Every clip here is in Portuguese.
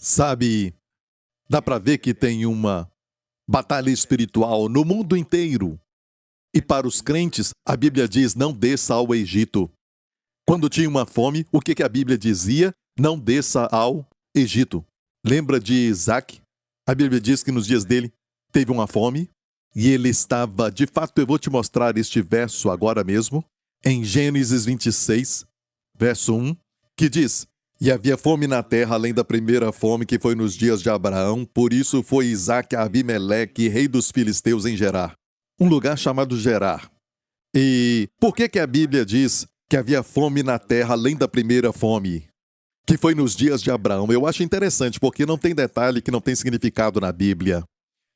Sabe, dá para ver que tem uma batalha espiritual no mundo inteiro. E para os crentes, a Bíblia diz: não desça ao Egito. Quando tinha uma fome, o que a Bíblia dizia? Não desça ao Egito. Lembra de Isaac? A Bíblia diz que nos dias dele teve uma fome e ele estava, de fato, eu vou te mostrar este verso agora mesmo, em Gênesis 26, verso 1, que diz: e havia fome na terra, além da primeira fome que foi nos dias de Abraão, por isso foi Isaque a Abimeleque, rei dos filisteus, em Gerar, um lugar chamado Gerar. E por que a Bíblia diz que havia fome na terra, além da primeira fome, que foi nos dias de Abraão? Eu acho interessante, porque não tem detalhe que não tem significado na Bíblia.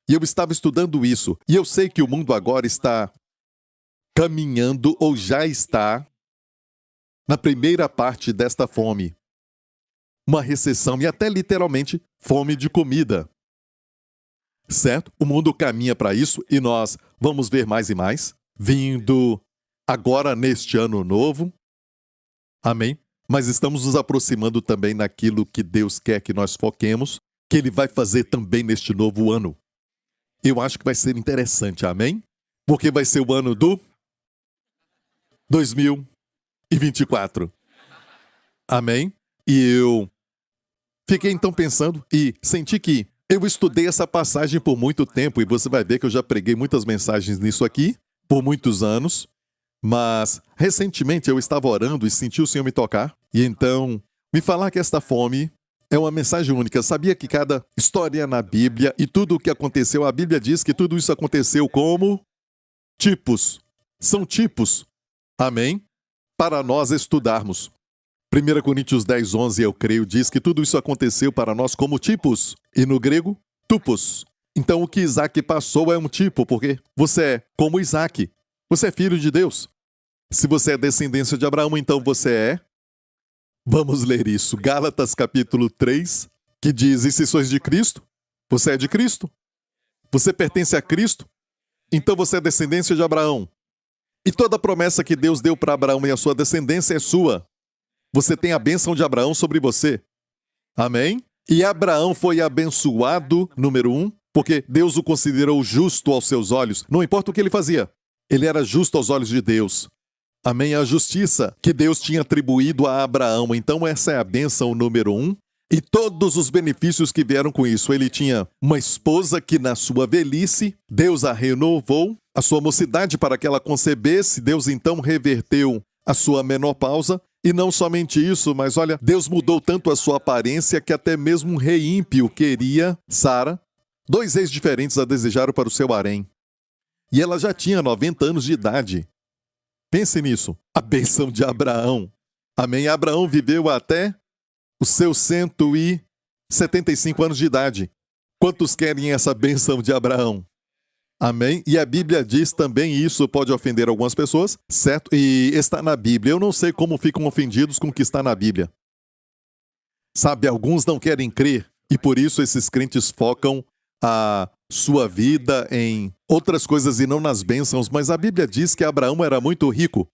E eu estava estudando isso, e eu sei que o mundo agora está caminhando, ou já está, na primeira parte desta fome. Uma recessão e até literalmente fome de comida. Certo? O mundo caminha para isso e nós vamos ver mais e mais, vindo agora neste ano novo. Amém? Mas estamos nos aproximando também naquilo que Deus quer que nós foquemos, que Ele vai fazer também neste novo ano. Eu acho que vai ser interessante, amém? Porque vai ser o ano do 2024. Amém? E eu fiquei então pensando e senti que eu estudei essa passagem por muito tempo, e você vai ver que eu já preguei muitas mensagens nisso aqui, por muitos anos, mas recentemente eu estava orando e senti o Senhor me tocar, e então me falar que esta fome é uma mensagem única. Sabia que cada história na Bíblia e tudo o que aconteceu, a Bíblia diz que tudo isso aconteceu como tipos. São tipos. Amém? Para nós estudarmos. 1 Coríntios 10, 11, eu creio, diz que tudo isso aconteceu para nós como tipos, e no grego, tupos. Então o que Isaac passou é um tipo, porque você é como Isaac, você é filho de Deus. Se você é descendência de Abraão, então você é... Vamos ler isso, Gálatas capítulo 3, que diz: e se sois de Cristo, você é de Cristo. Você pertence a Cristo, então você é descendência de Abraão. E toda a promessa que Deus deu para Abraão e a sua descendência é sua. Você tem a bênção de Abraão sobre você. Amém? E Abraão foi abençoado, número 1, porque Deus o considerou justo aos seus olhos. Não importa o que ele fazia, ele era justo aos olhos de Deus. Amém? A justiça que Deus tinha atribuído a Abraão. Então essa é a bênção número 1. E todos os benefícios que vieram com isso. Ele tinha uma esposa que na sua velhice, Deus a renovou, a sua mocidade para que ela concebesse. Deus então reverteu a sua menopausa. E não somente isso, mas olha, Deus mudou tanto a sua aparência que até mesmo um rei ímpio queria Sara. 2 reis diferentes a desejaram para o seu harém. E ela já tinha 90 anos de idade. Pense nisso. A bênção de Abraão. Amém? Abraão viveu até os seus 175 anos de idade. Quantos querem essa bênção de Abraão? Amém? E a Bíblia diz também, isso pode ofender algumas pessoas, certo? E está na Bíblia. Eu não sei como ficam ofendidos com o que está na Bíblia. Sabe, alguns não querem crer, e por isso esses crentes focam a sua vida em outras coisas e não nas bênçãos. Mas a Bíblia diz que Abraão era muito rico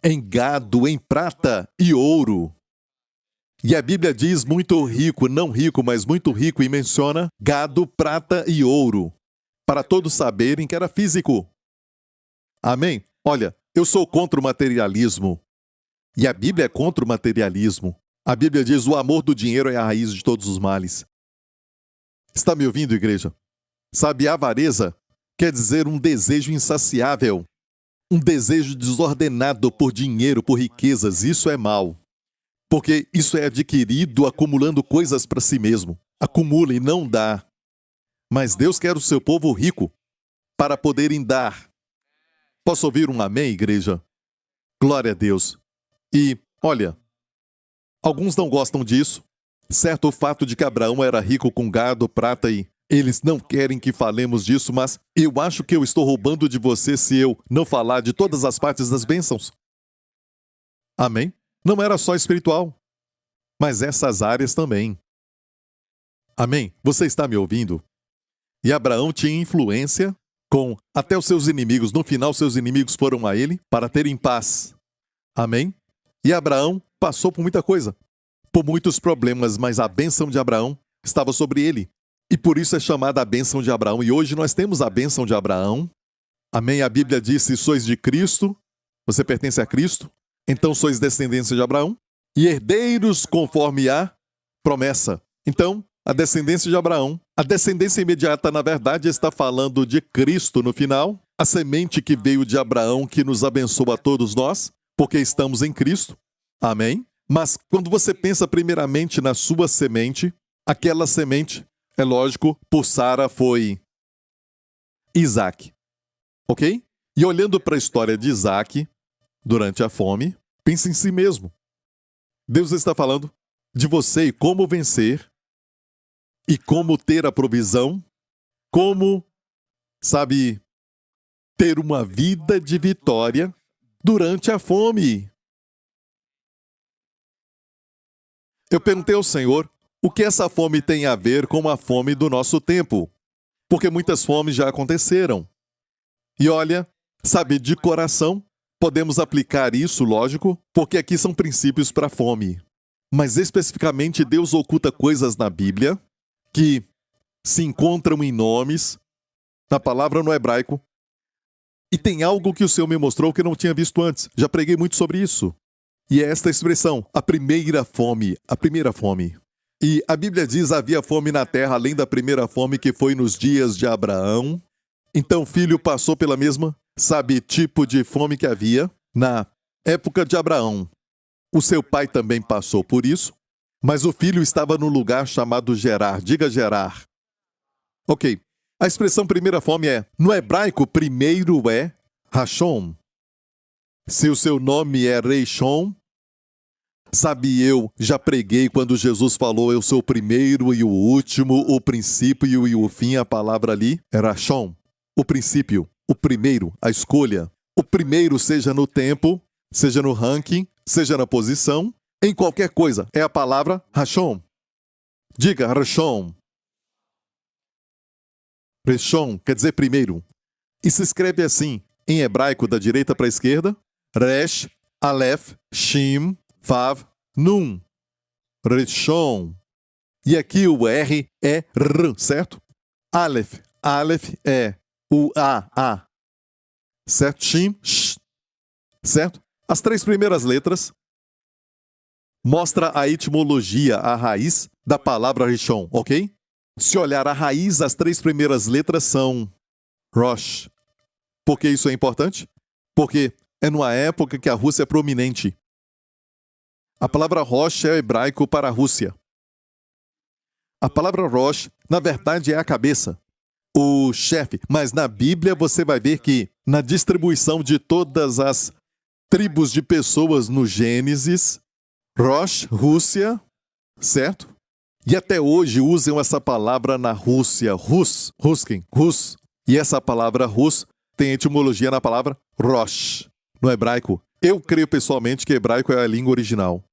em gado, em prata e ouro. E a Bíblia diz muito rico, não rico, mas muito rico, e menciona gado, prata e ouro, para todos saberem que era físico. Amém? Olha, eu sou contra o materialismo. E a Bíblia é contra o materialismo. A Bíblia diz: o amor do dinheiro é a raiz de todos os males. Está me ouvindo, igreja? Sabe, avareza quer dizer um desejo insaciável. Um desejo desordenado por dinheiro, por riquezas. Isso é mal. Porque isso é adquirido acumulando coisas para si mesmo. Acumula e não dá. Mas Deus quer o seu povo rico para poderem dar. Posso ouvir um amém, igreja? Glória a Deus. E, olha, alguns não gostam disso, certo? O fato de que Abraão era rico com gado, prata, e eles não querem que falemos disso, mas eu acho que eu estou roubando de você se eu não falar de todas as partes das bênçãos. Amém? Não era só espiritual, mas essas áreas também. Amém? Você está me ouvindo? E Abraão tinha influência com até os seus inimigos. No final, seus inimigos foram a ele para terem paz. Amém? E Abraão passou por muita coisa. por muitos problemas, mas a bênção de Abraão estava sobre ele. E por isso é chamada a bênção de Abraão. E hoje nós temos a bênção de Abraão. Amém? A Bíblia diz: se sois de Cristo, você pertence a Cristo, então sois descendência de Abraão e herdeiros conforme a promessa. Então, a descendência de Abraão, a descendência imediata, na verdade, está falando de Cristo no final, a semente que veio de Abraão, que nos abençoa a todos nós, porque estamos em Cristo. Amém? Mas quando você pensa primeiramente na sua semente, aquela semente, é lógico, por Sara foi Isaac. Ok? E olhando para a história de Isaac, durante a fome, pense em si mesmo. Deus está falando de você e como vencer, e como ter a provisão, como, sabe, ter uma vida de vitória durante a fome. Eu perguntei ao Senhor o que essa fome tem a ver com a fome do nosso tempo, porque muitas fomes já aconteceram. E olha, sabe, de coração, podemos aplicar isso, lógico, porque aqui são princípios para a fome. Mas especificamente Deus oculta coisas na Bíblia que se encontram em nomes, na palavra no hebraico, e tem algo que o Senhor me mostrou que eu não tinha visto antes. Já preguei muito sobre isso. E é esta expressão, a primeira fome, a primeira fome. E a Bíblia diz: havia fome na terra além da primeira fome que foi nos dias de Abraão. Então o filho passou pela mesma, sabe, tipo de fome que havia na época de Abraão. O seu pai também passou por isso, mas o filho estava no lugar chamado Gerar. Diga Gerar. Ok. A expressão primeira fome no hebraico, primeiro é Rashom. Se o seu nome é Reishon, sabe, eu já preguei quando Jesus falou: eu sou o primeiro e o último, o princípio e o fim. A palavra ali é Rashom. O princípio, o primeiro, a escolha. O primeiro, seja no tempo, seja no ranking, seja na posição, em qualquer coisa, é a palavra Rashom. Diga Rashom. Reshon quer dizer primeiro. E se escreve assim, em hebraico, da direita para a esquerda: Resh, Aleph, Shin, Vav, Nun. Reshon. E aqui o R é R, certo? Aleph. Aleph é o A. Certo? Shin, Sh. Certo? As três primeiras letras mostra a etimologia, a raiz da palavra Rishon, ok? Se olhar a raiz, as três primeiras letras são Rosh. Por que isso é importante? Porque é numa época que a Rússia é prominente. A palavra Rosh é hebraico para a Rússia. A palavra Rosh, na verdade, é a cabeça, o chefe. Mas na Bíblia você vai ver que na distribuição de todas as tribos de pessoas no Gênesis, Rosh, Rússia, certo? E até hoje usam essa palavra na Rússia, Rus, Ruskin, Rus. E essa palavra Rus tem etimologia na palavra Rosh, no hebraico. Eu creio pessoalmente que hebraico é a língua original,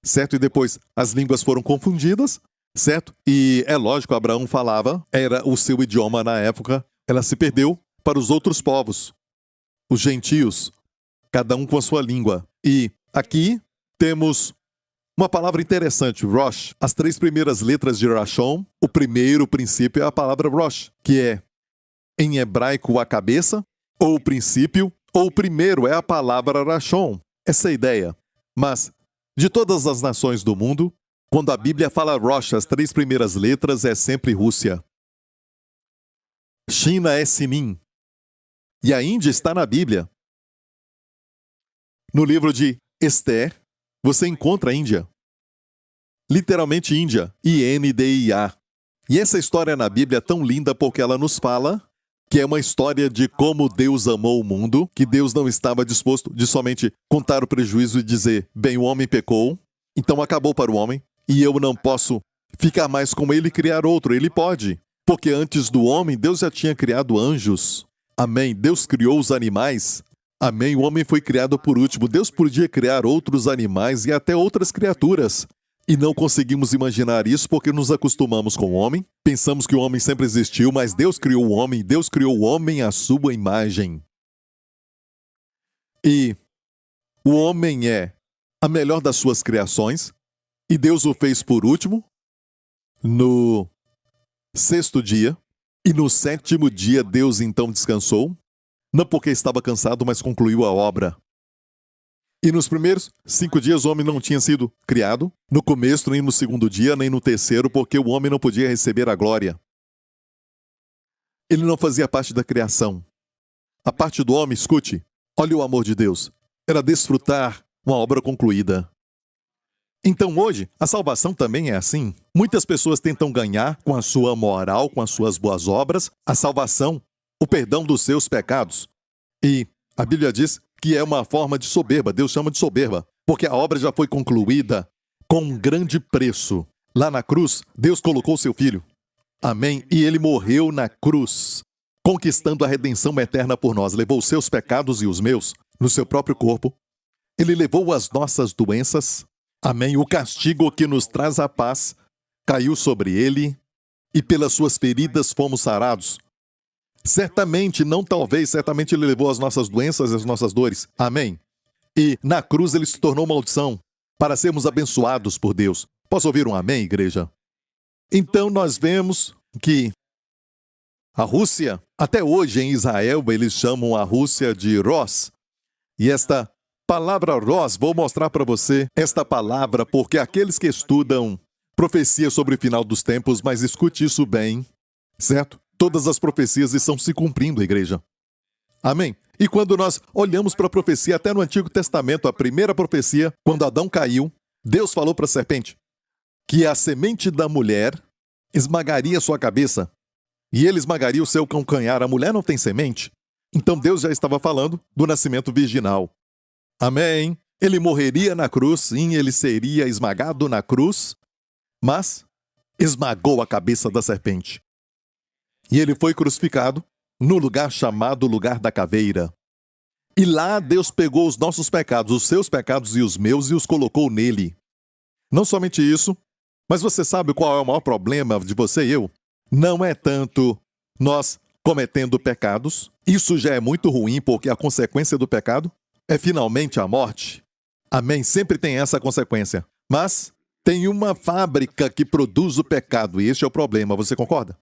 certo? E depois as línguas foram confundidas, certo? E é lógico, Abraão falava, era o seu idioma na época, ela se perdeu para os outros povos, os gentios, cada um com a sua língua. E aqui temos uma palavra interessante, Rosh. As três primeiras letras de Rashon, o primeiro princípio é a palavra Rosh, que é, em hebraico, a cabeça, ou o princípio, ou o primeiro é a palavra Rashon. Essa é a ideia. Mas, de todas as nações do mundo, quando a Bíblia fala Rosh, as três primeiras letras é sempre Rússia. China é Sinim. E a Índia está na Bíblia. No livro de Esther, você encontra a Índia. Literalmente Índia, I-N-D-I-A. E essa história na Bíblia é tão linda porque ela nos fala que é uma história de como Deus amou o mundo, que Deus não estava disposto de somente contar o prejuízo e dizer: bem, o homem pecou, então acabou para o homem, e eu não posso ficar mais com ele e criar outro. Ele pode, porque antes do homem, Deus já tinha criado anjos. Amém. Deus criou os animais. Amém. O homem foi criado por último. Deus podia criar outros animais e até outras criaturas. E não conseguimos imaginar isso porque nos acostumamos com o homem. Pensamos que o homem sempre existiu, mas Deus criou o homem. Deus criou o homem à sua imagem. E o homem é a melhor das suas criações. E Deus o fez por último, no sexto dia, e no sétimo dia Deus então descansou, não porque estava cansado, mas concluiu a obra. E nos primeiros 5 dias o homem não tinha sido criado, no começo, nem no segundo dia, nem no terceiro, porque o homem não podia receber a glória. Ele não fazia parte da criação. A parte do homem, escute, olha o amor de Deus, era desfrutar uma obra concluída. Então hoje, a salvação também é assim. Muitas pessoas tentam ganhar com a sua moral, com as suas boas obras, a salvação, o perdão dos seus pecados. E a Bíblia diz que é uma forma de soberba, Deus chama de soberba, porque a obra já foi concluída com um grande preço. Lá na cruz, Deus colocou seu filho. Amém? E ele morreu na cruz, conquistando a redenção eterna por nós. Levou os seus pecados e os meus no seu próprio corpo. Ele levou as nossas doenças. Amém? O castigo que nos traz a paz caiu sobre ele e pelas suas feridas fomos sarados. Certamente, não talvez, certamente ele levou as nossas doenças e as nossas dores. Amém? E na cruz ele se tornou maldição para sermos abençoados por Deus. Posso ouvir um amém, igreja? Então nós vemos que a Rússia, até hoje em Israel, eles chamam a Rússia de Ros. E esta palavra Ros, vou mostrar para você esta palavra, porque aqueles que estudam profecia sobre o final dos tempos, mas escute isso bem, certo? Todas as profecias estão se cumprindo, igreja. Amém? E quando nós olhamos para a profecia, até no Antigo Testamento, a primeira profecia, quando Adão caiu, Deus falou para a serpente que a semente da mulher esmagaria sua cabeça e ele esmagaria o seu calcanhar. A mulher não tem semente. Então Deus já estava falando do nascimento virginal. Amém? Ele morreria na cruz, sim, ele seria esmagado na cruz, mas esmagou a cabeça da serpente. E ele foi crucificado no lugar chamado lugar da caveira. E lá Deus pegou os nossos pecados, os seus pecados e os meus, e os colocou nele. Não somente isso, mas você sabe qual é o maior problema de você e eu? Não é tanto nós cometendo pecados. Isso já é muito ruim, porque a consequência do pecado é finalmente a morte. Amém? Sempre tem essa consequência. Mas tem uma fábrica que produz o pecado, e este é o problema, você concorda?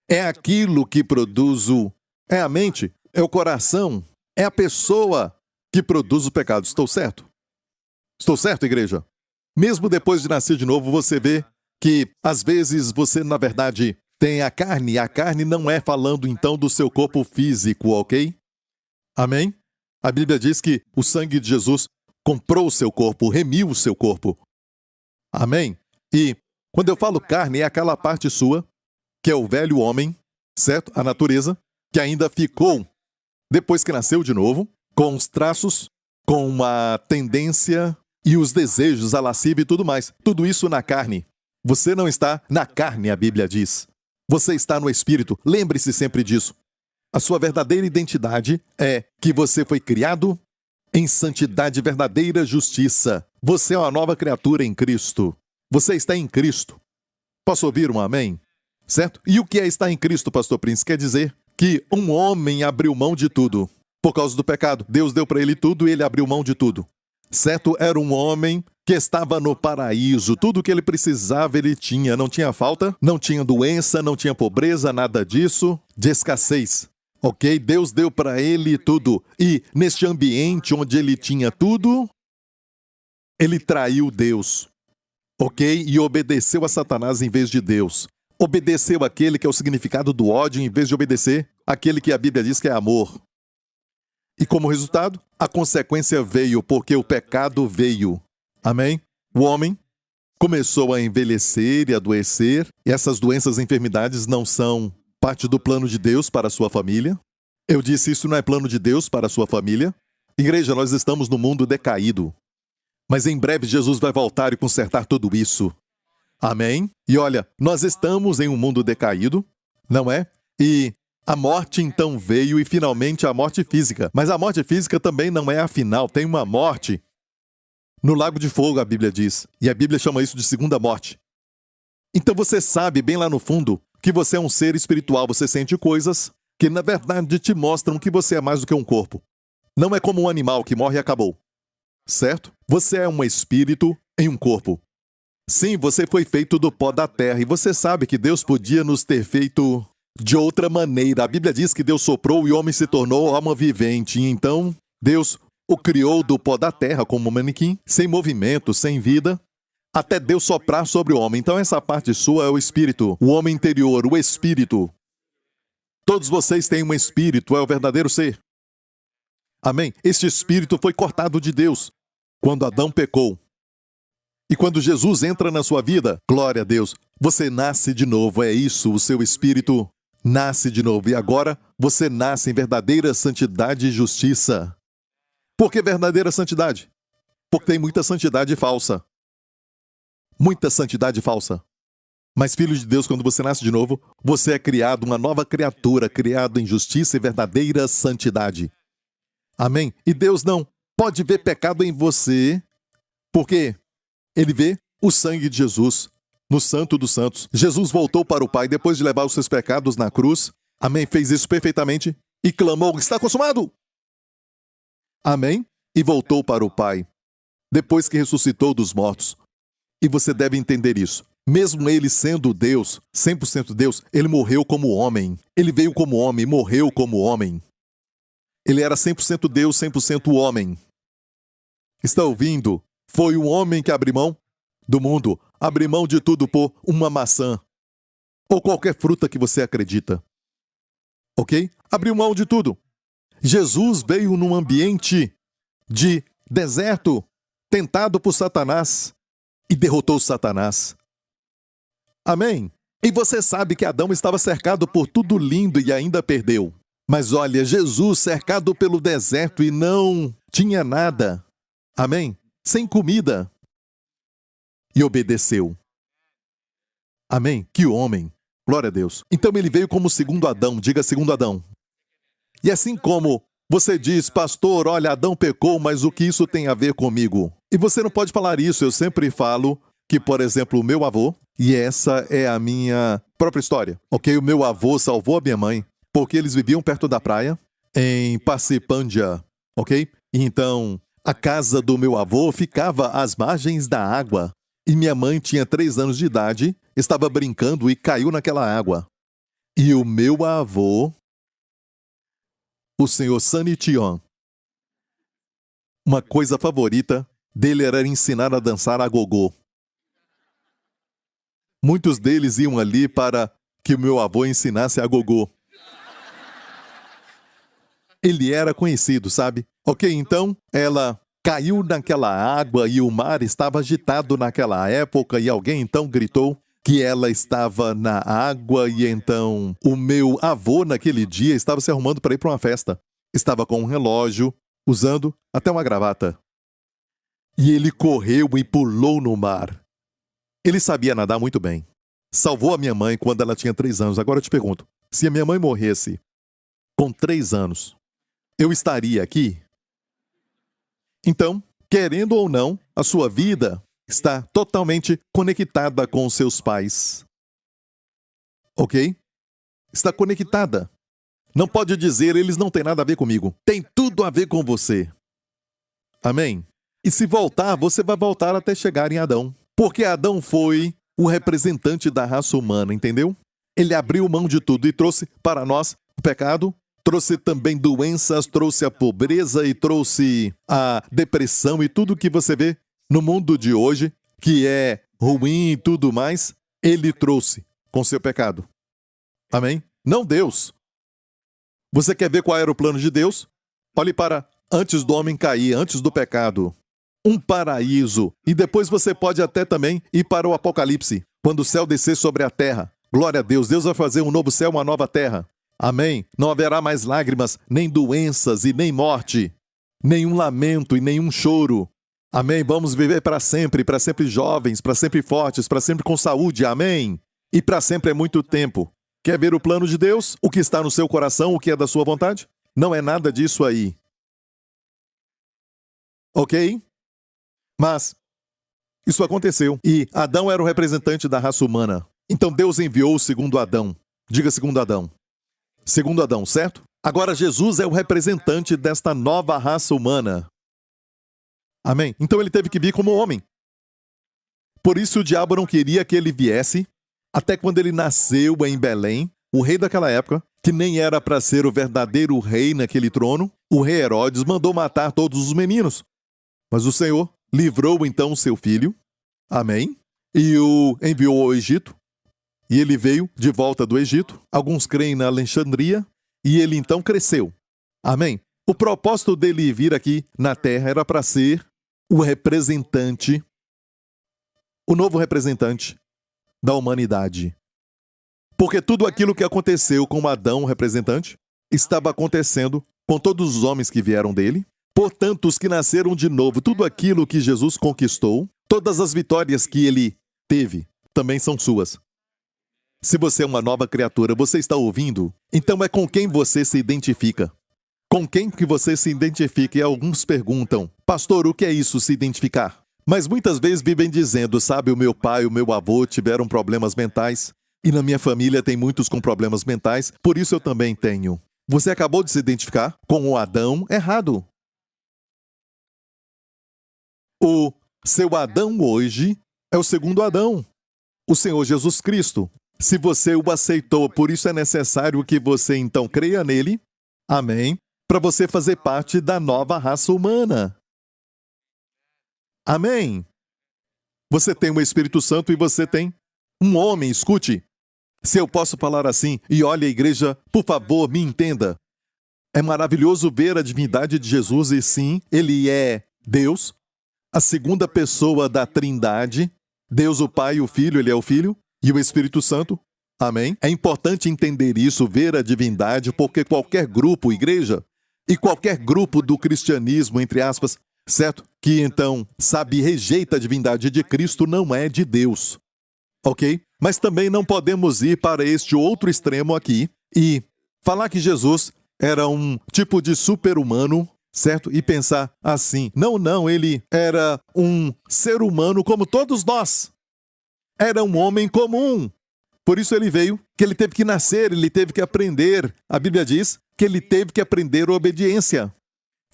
É aquilo que produz é a mente, é o coração, é a pessoa que produz o pecado. Estou certo? Estou certo, igreja? Mesmo depois de nascer de novo, você vê que, às vezes, você, na verdade, tem a carne. E a carne não é falando, então, do seu corpo físico, ok? Amém? A Bíblia diz que o sangue de Jesus comprou o seu corpo, remiu o seu corpo. Amém? E, quando eu falo carne, é aquela parte sua que é o velho homem, certo? A natureza, que ainda ficou, depois que nasceu de novo, com os traços, com a tendência e os desejos, a lascívia e tudo mais. Tudo isso na carne. Você não está na carne, a Bíblia diz. Você está no Espírito. Lembre-se sempre disso. A sua verdadeira identidade é que você foi criado em santidade e verdadeira justiça. Você é uma nova criatura em Cristo. Você está em Cristo. Posso ouvir um amém? Certo? E o que é estar em Cristo, pastor Prince? Quer dizer que um homem abriu mão de tudo. Por causa do pecado, Deus deu para ele tudo e ele abriu mão de tudo. Certo? Era um homem que estava no paraíso. Tudo que ele precisava ele tinha. Não tinha falta, não tinha doença, não tinha pobreza, nada disso. De escassez. Ok? Deus deu para ele tudo. E neste ambiente onde ele tinha tudo, ele traiu Deus. Ok? E obedeceu a Satanás em vez de Deus. Obedeceu aquele que é o significado do ódio, em vez de obedecer aquele que a Bíblia diz que é amor. E como resultado, a consequência veio, porque o pecado veio. Amém? O homem começou a envelhecer e adoecer, e essas doenças e enfermidades não são parte do plano de Deus para a sua família. Eu disse, isso não é plano de Deus para a sua família. Igreja, nós estamos no mundo decaído. Mas em breve Jesus vai voltar e consertar tudo isso. Amém? E olha, nós estamos em um mundo decaído, não é? E a morte então veio e finalmente a morte física. Mas a morte física também não é a final. Tem uma morte no lago de fogo, a Bíblia diz. E a Bíblia chama isso de segunda morte. Então você sabe bem lá no fundo que você é um ser espiritual. Você sente coisas que na verdade te mostram que você é mais do que um corpo. Não é como um animal que morre e acabou. Certo? Você é um espírito em um corpo. Sim, você foi feito do pó da terra e você sabe que Deus podia nos ter feito de outra maneira. A Bíblia diz que Deus soprou e o homem se tornou alma vivente. E então, Deus o criou do pó da terra como um manequim, sem movimento, sem vida, até Deus soprar sobre o homem. Então essa parte sua é o espírito, o homem interior, o espírito. Todos vocês têm um espírito, é o verdadeiro ser. Amém? Este espírito foi cortado de Deus quando Adão pecou. E quando Jesus entra na sua vida, glória a Deus, você nasce de novo, é isso, o seu espírito nasce de novo. E agora você nasce em verdadeira santidade e justiça. Por que verdadeira santidade? Porque tem muita santidade falsa. Muita santidade falsa. Mas, filho de Deus, quando você nasce de novo, você é criado uma nova criatura, criado em justiça e verdadeira santidade. Amém? E Deus não pode ver pecado em você, porque Ele vê o sangue de Jesus no Santo dos Santos. Jesus voltou para o Pai depois de levar os seus pecados na cruz. Amém? Fez isso perfeitamente e clamou: está consumado! Amém? E voltou para o Pai depois que ressuscitou dos mortos. E você deve entender isso. Mesmo ele sendo Deus, 100% Deus, ele morreu como homem. Ele veio como homem, morreu como homem. Ele era 100% Deus, 100% homem. Está ouvindo? Foi um homem que abriu mão do mundo, abriu mão de tudo por uma maçã. Ou qualquer fruta que você acredita. Ok? Abriu mão de tudo. Jesus veio num ambiente de deserto, tentado por Satanás, e derrotou Satanás. Amém? E você sabe que Adão estava cercado por tudo lindo e ainda perdeu. Mas olha, Jesus cercado pelo deserto e não tinha nada. Amém? Sem comida. E obedeceu. Amém? Que homem. Glória a Deus. Então ele veio como segundo Adão. Diga segundo Adão. E assim como você diz, pastor, olha, Adão pecou, mas o que isso tem a ver comigo? E você não pode falar isso. Eu sempre falo que, por exemplo, o meu avô, e essa é a minha própria história, ok? O meu avô salvou a minha mãe porque eles viviam perto da praia, em Passipândia, ok? E então, a casa do meu avô ficava às margens da água. E minha mãe tinha 3 anos de idade, estava brincando e caiu naquela água. E o meu avô, o senhor Sanition, uma coisa favorita dele era ensinar a dançar agogô. Muitos deles iam ali para que o meu avô ensinasse agogô. Ele era conhecido, sabe? Ok, então ela caiu naquela água e o mar estava agitado naquela época e alguém então gritou que ela estava na água e então o meu avô naquele dia estava se arrumando para ir para uma festa. Estava com um relógio, usando até uma gravata. E ele correu e pulou no mar. Ele sabia nadar muito bem. Salvou a minha mãe quando ela tinha 3 anos. Agora eu te pergunto, se a minha mãe morresse com 3 anos, eu estaria aqui? Então, querendo ou não, a sua vida está totalmente conectada com os seus pais. Ok? Está conectada. Não pode dizer, eles não têm nada a ver comigo. Tem tudo a ver com você. Amém? E se voltar, você vai voltar até chegar em Adão. Porque Adão foi o representante da raça humana, entendeu? Ele abriu mão de tudo e trouxe para nós o pecado, trouxe também doenças, trouxe a pobreza e trouxe a depressão e tudo que você vê no mundo de hoje, que é ruim e tudo mais, ele trouxe com seu pecado. Amém? Não Deus. Você quer ver qual era o plano de Deus? Olhe para antes do homem cair, antes do pecado. Um paraíso. E depois você pode até também ir para o Apocalipse, quando o céu descer sobre a terra. Glória a Deus. Deus vai fazer um novo céu, uma nova terra. Amém? Não haverá mais lágrimas, nem doenças e nem morte. Nenhum lamento e nenhum choro. Amém? Vamos viver para sempre jovens, para sempre fortes, para sempre com saúde. Amém? E para sempre é muito tempo. Quer ver o plano de Deus? O que está no seu coração, o que é da sua vontade? Não é nada disso aí. Ok? Mas isso aconteceu. E Adão era o representante da raça humana. Então Deus enviou o segundo Adão. Diga segundo Adão. Segundo Adão, certo? Agora Jesus é o representante desta nova raça humana. Amém? Então ele teve que vir como homem. Por isso o diabo não queria que ele viesse, até quando ele nasceu em Belém, o rei daquela época, que nem era para ser o verdadeiro rei naquele trono, o rei Herodes mandou matar todos os meninos. Mas o Senhor livrou então o seu filho, amém, e o enviou ao Egito, e ele veio de volta do Egito, alguns creem na Alexandria, e ele então cresceu, amém. O propósito dele vir aqui na terra era para ser o representante, o novo representante da humanidade. Porque tudo aquilo que aconteceu com Adão, o representante, estava acontecendo com todos os homens que vieram dele. Portanto, os que nasceram de novo, tudo aquilo que Jesus conquistou, todas as vitórias que ele teve, também são suas. Se você é uma nova criatura, você está ouvindo? Então é com quem você se identifica. Com quem que você se identifica? E alguns perguntam, pastor, o que é isso, se identificar? Mas muitas vezes vivem dizendo, sabe, o meu pai e o meu avô tiveram problemas mentais, e na minha família tem muitos com problemas mentais, por isso eu também tenho. Você acabou de se identificar com o Adão errado. O seu Adão hoje é o segundo Adão, o Senhor Jesus Cristo. Se você o aceitou, por isso é necessário que você então creia nele, amém, para você fazer parte da nova raça humana. Amém. Você tem o Espírito Santo e você tem um homem, escute. Se eu posso falar assim, e olha a igreja, por favor, me entenda. É maravilhoso ver a divindade de Jesus e sim, ele é Deus, a segunda pessoa da Trindade, Deus o Pai e o Filho, ele é o Filho, e o Espírito Santo. Amém? É importante entender isso, ver a divindade, porque qualquer grupo, igreja, e qualquer grupo do cristianismo, entre aspas, certo? Que então, sabe, rejeita a divindade de Cristo, não é de Deus. Ok? Mas também não podemos ir para este outro extremo aqui e falar que Jesus era um tipo de super-humano, certo? E pensar assim, não, ele era um ser humano como todos nós. Era um homem comum. Por isso ele veio, que ele teve que nascer, ele teve que aprender. A Bíblia diz que ele teve que aprender obediência.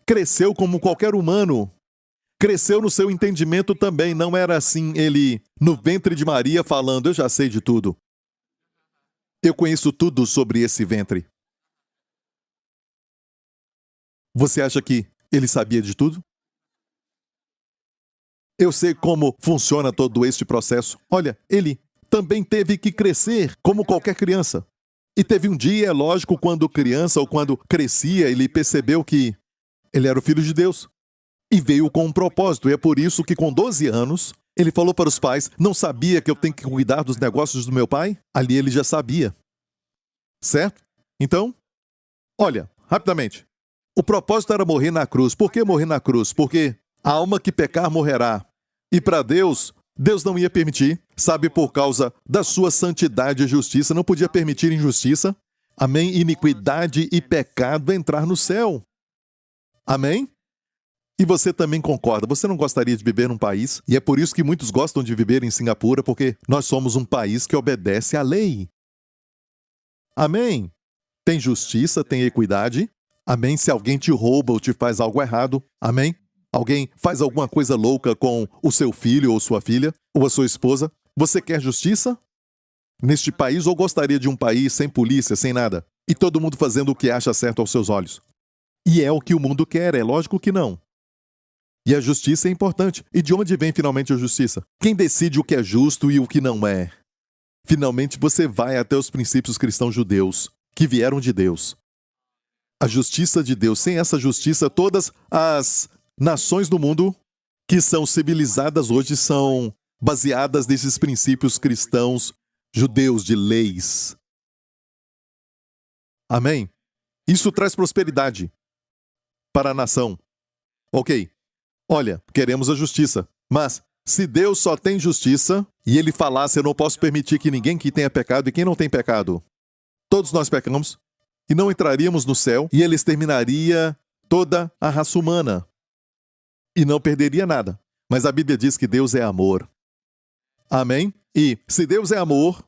Cresceu como qualquer humano. Cresceu no seu entendimento também. Não era assim ele no ventre de Maria falando, eu já sei de tudo. Eu conheço tudo sobre esse ventre. Você acha que ele sabia de tudo? Eu sei como funciona todo este processo. Olha, ele também teve que crescer como qualquer criança. E teve um dia, é lógico, quando criança ou quando crescia, ele percebeu que ele era o Filho de Deus. E veio com um propósito. E é por isso que com 12 anos, ele falou para os pais, não sabia que eu tenho que cuidar dos negócios do meu pai? Ali ele já sabia. Certo? Então, olha, rapidamente. O propósito era morrer na cruz. Por que morrer na cruz? Porque a alma que pecar morrerá. E para Deus, Deus não ia permitir, sabe, por causa da sua santidade e justiça, não podia permitir injustiça, amém, iniquidade e pecado entrar no céu. Amém? E você também concorda, você não gostaria de viver num país, e é por isso que muitos gostam de viver em Singapura, porque nós somos um país que obedece à lei. Amém? Tem justiça, tem equidade. Amém? Se alguém te rouba ou te faz algo errado, amém? Alguém faz alguma coisa louca com o seu filho ou sua filha, ou a sua esposa, você quer justiça? Neste país, ou gostaria de um país sem polícia, sem nada, e todo mundo fazendo o que acha certo aos seus olhos? E é o que o mundo quer, é lógico que não. E a justiça é importante. E de onde vem finalmente a justiça? Quem decide o que é justo e o que não é? Finalmente você vai até os princípios cristãos judeus, que vieram de Deus. A justiça de Deus. Sem essa justiça, todas as nações do mundo que são civilizadas hoje são baseadas nesses princípios cristãos judeus de leis. Amém? Isso traz prosperidade para a nação. Ok. Olha, queremos a justiça, mas se Deus só tem justiça e ele falasse, eu não posso permitir que ninguém que tenha pecado e quem não tem pecado, todos nós pecamos e não entraríamos no céu e ele exterminaria toda a raça humana e não perderia nada. Mas a Bíblia diz que Deus é amor. Amém? E se Deus é amor,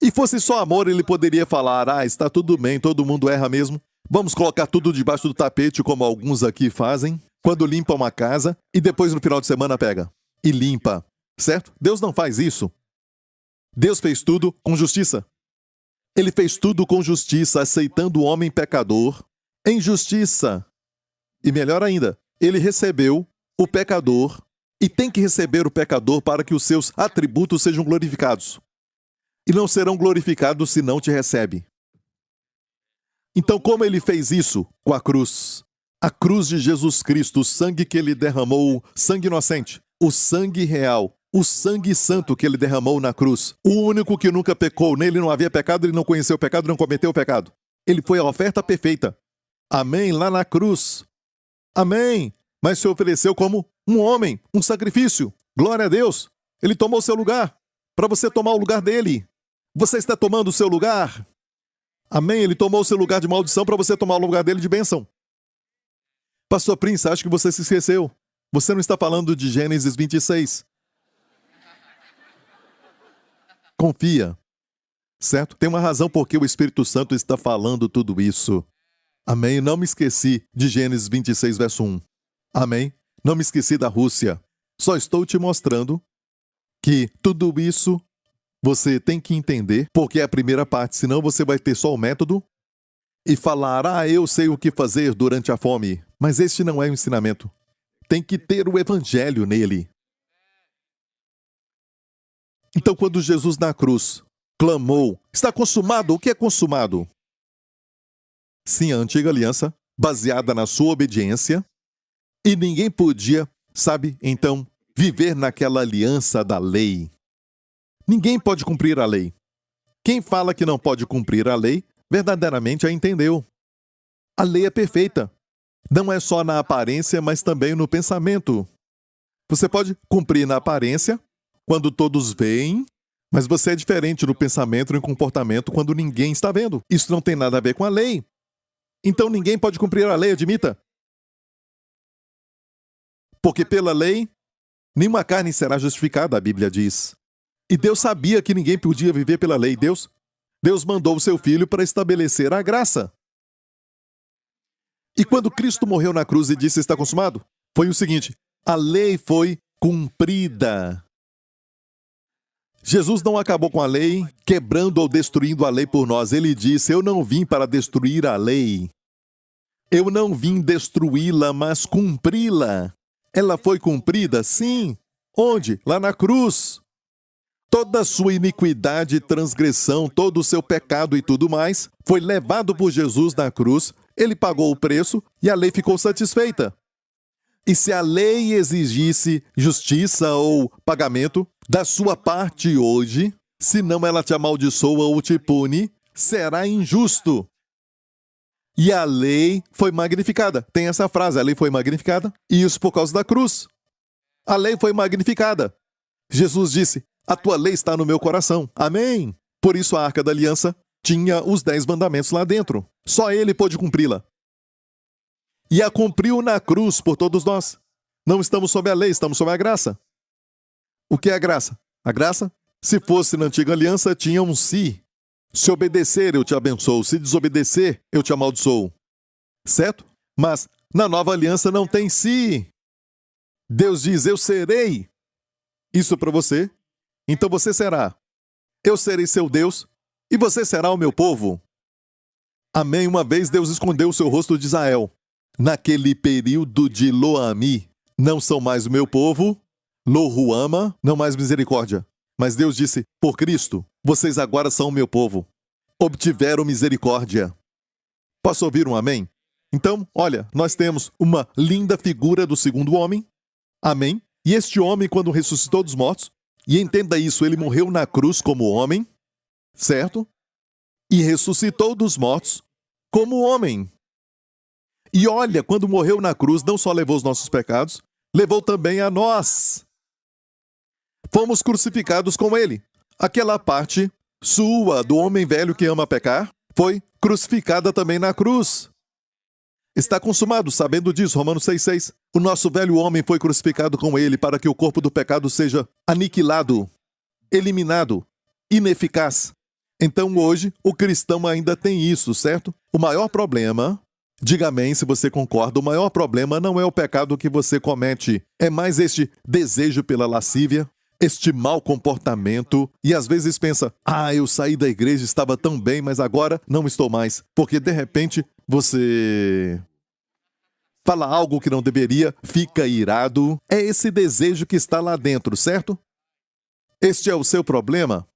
e fosse só amor, ele poderia falar, está tudo bem, todo mundo erra mesmo. Vamos colocar tudo debaixo do tapete, como alguns aqui fazem, quando limpam uma casa, e depois no final de semana pega e limpa. certo? Deus não faz isso. Deus fez tudo com justiça. Ele fez tudo com justiça, aceitando o homem pecador em justiça. E melhor ainda, ele recebeu o pecador e tem que receber o pecador para que os seus atributos sejam glorificados. E não serão glorificados se não te recebe. Então, como ele fez isso? Com a cruz. A cruz de Jesus Cristo, o sangue que ele derramou, sangue inocente, o sangue real, o sangue santo que ele derramou na cruz. O único que nunca pecou, nele não havia pecado, ele não conheceu o pecado, não cometeu o pecado. Ele foi a oferta perfeita. Amém? Lá na cruz. Amém? Mas se ofereceu como um homem, um sacrifício. Glória a Deus. Ele tomou o seu lugar, para você tomar o lugar dele. Você está tomando o seu lugar? Amém? Ele tomou o seu lugar de maldição para você tomar o lugar dele de bênção. Pastor Prince, acho que você se esqueceu. Você não está falando de Gênesis 26. Confia. Certo? Tem uma razão por que o Espírito Santo está falando tudo isso. Amém? Não me esqueci de Gênesis 26, verso 1. Amém? Não me esqueci da Rússia. Só estou te mostrando que tudo isso você tem que entender, porque é a primeira parte, senão você vai ter só o método e falar, eu sei o que fazer durante a fome. Mas este não é o ensinamento. Tem que ter o evangelho nele. Então, quando Jesus na cruz clamou, está consumado, o que é consumado? Sim, a antiga aliança, baseada na sua obediência, e ninguém podia, então, viver naquela aliança da lei. Ninguém pode cumprir a lei. Quem fala que não pode cumprir a lei, verdadeiramente a entendeu. A lei é perfeita. Não é só na aparência, mas também no pensamento. Você pode cumprir na aparência, quando todos veem, mas você é diferente no pensamento e no comportamento quando ninguém está vendo. Isso não tem nada a ver com a lei. Então ninguém pode cumprir a lei, admita. Porque pela lei, nenhuma carne será justificada, a Bíblia diz. E Deus sabia que ninguém podia viver pela lei. Deus mandou o seu Filho para estabelecer a graça. E quando Cristo morreu na cruz e disse está consumado, foi o seguinte, a lei foi cumprida. Jesus não acabou com a lei, quebrando ou destruindo a lei por nós. Ele disse, eu não vim para destruir a lei. Eu não vim destruí-la, mas cumpri-la. Ela foi cumprida? Sim. Onde? Lá na cruz. Toda a sua iniquidade, transgressão, todo o seu pecado e tudo mais, foi levado por Jesus na cruz, ele pagou o preço e a lei ficou satisfeita. E se a lei exigisse justiça ou pagamento da sua parte hoje, senão ela te amaldiçoa ou te pune, será injusto. E a lei foi magnificada. Tem essa frase, a lei foi magnificada, e isso por causa da cruz. A lei foi magnificada. Jesus disse, a tua lei está no meu coração. Amém? Por isso a Arca da Aliança tinha os 10 mandamentos lá dentro. Só ele pôde cumpri-la. E a cumpriu na cruz por todos nós. Não estamos sob a lei, estamos sob a graça. O que é a graça? A graça, se fosse na antiga aliança, tinha um se. Se obedecer, eu te abençoo. Se desobedecer, eu te amaldiçoo. Certo? Mas na nova aliança não tem se. Deus diz, eu serei isso para você, então você será. Eu serei seu Deus e você será o meu povo. Amém. Uma vez Deus escondeu o seu rosto de Israel. Naquele período de Lo-Ami, não são mais o meu povo, Lo-Ruama, não mais misericórdia. Mas Deus disse, por Cristo, vocês agora são o meu povo. Obtiveram misericórdia. Posso ouvir um amém? Então, olha, nós temos uma linda figura do segundo homem. Amém? E este homem, quando ressuscitou dos mortos, e entenda isso, ele morreu na cruz como homem, certo? E ressuscitou dos mortos como homem. E olha, quando morreu na cruz, não só levou os nossos pecados, levou também a nós. Fomos crucificados com ele. Aquela parte sua, do homem velho que ama pecar, foi crucificada também na cruz. Está consumado, sabendo disso, Romanos 6,6. O nosso velho homem foi crucificado com ele para que o corpo do pecado seja aniquilado, eliminado, ineficaz. Então hoje, o cristão ainda tem isso, certo? O maior problema, diga amém se você concorda, o maior problema não é o pecado que você comete, é mais este desejo pela lascívia, este mau comportamento e às vezes pensa, eu saí da igreja, estava tão bem, mas agora não estou mais. Porque de repente você fala algo que não deveria, fica irado. É esse desejo que está lá dentro, certo? Este é o seu problema?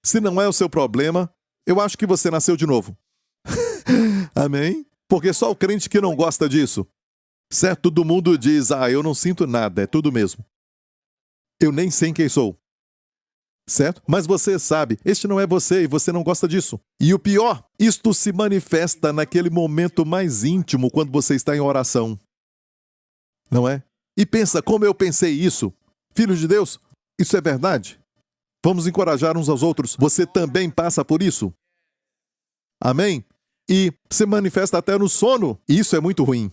Se não é o seu problema, eu acho que você nasceu de novo. Amém? Porque só o crente que não gosta disso. Certo? Todo mundo diz, eu não sinto nada, é tudo mesmo. Eu nem sei quem sou. Certo? Mas você sabe, este não é você e você não gosta disso. E o pior, isto se manifesta naquele momento mais íntimo quando você está em oração. Não é? E pensa, como eu pensei isso? Filhos de Deus, isso é verdade? Vamos encorajar uns aos outros. Você também passa por isso? Amém? E se manifesta até no sono. E isso é muito ruim.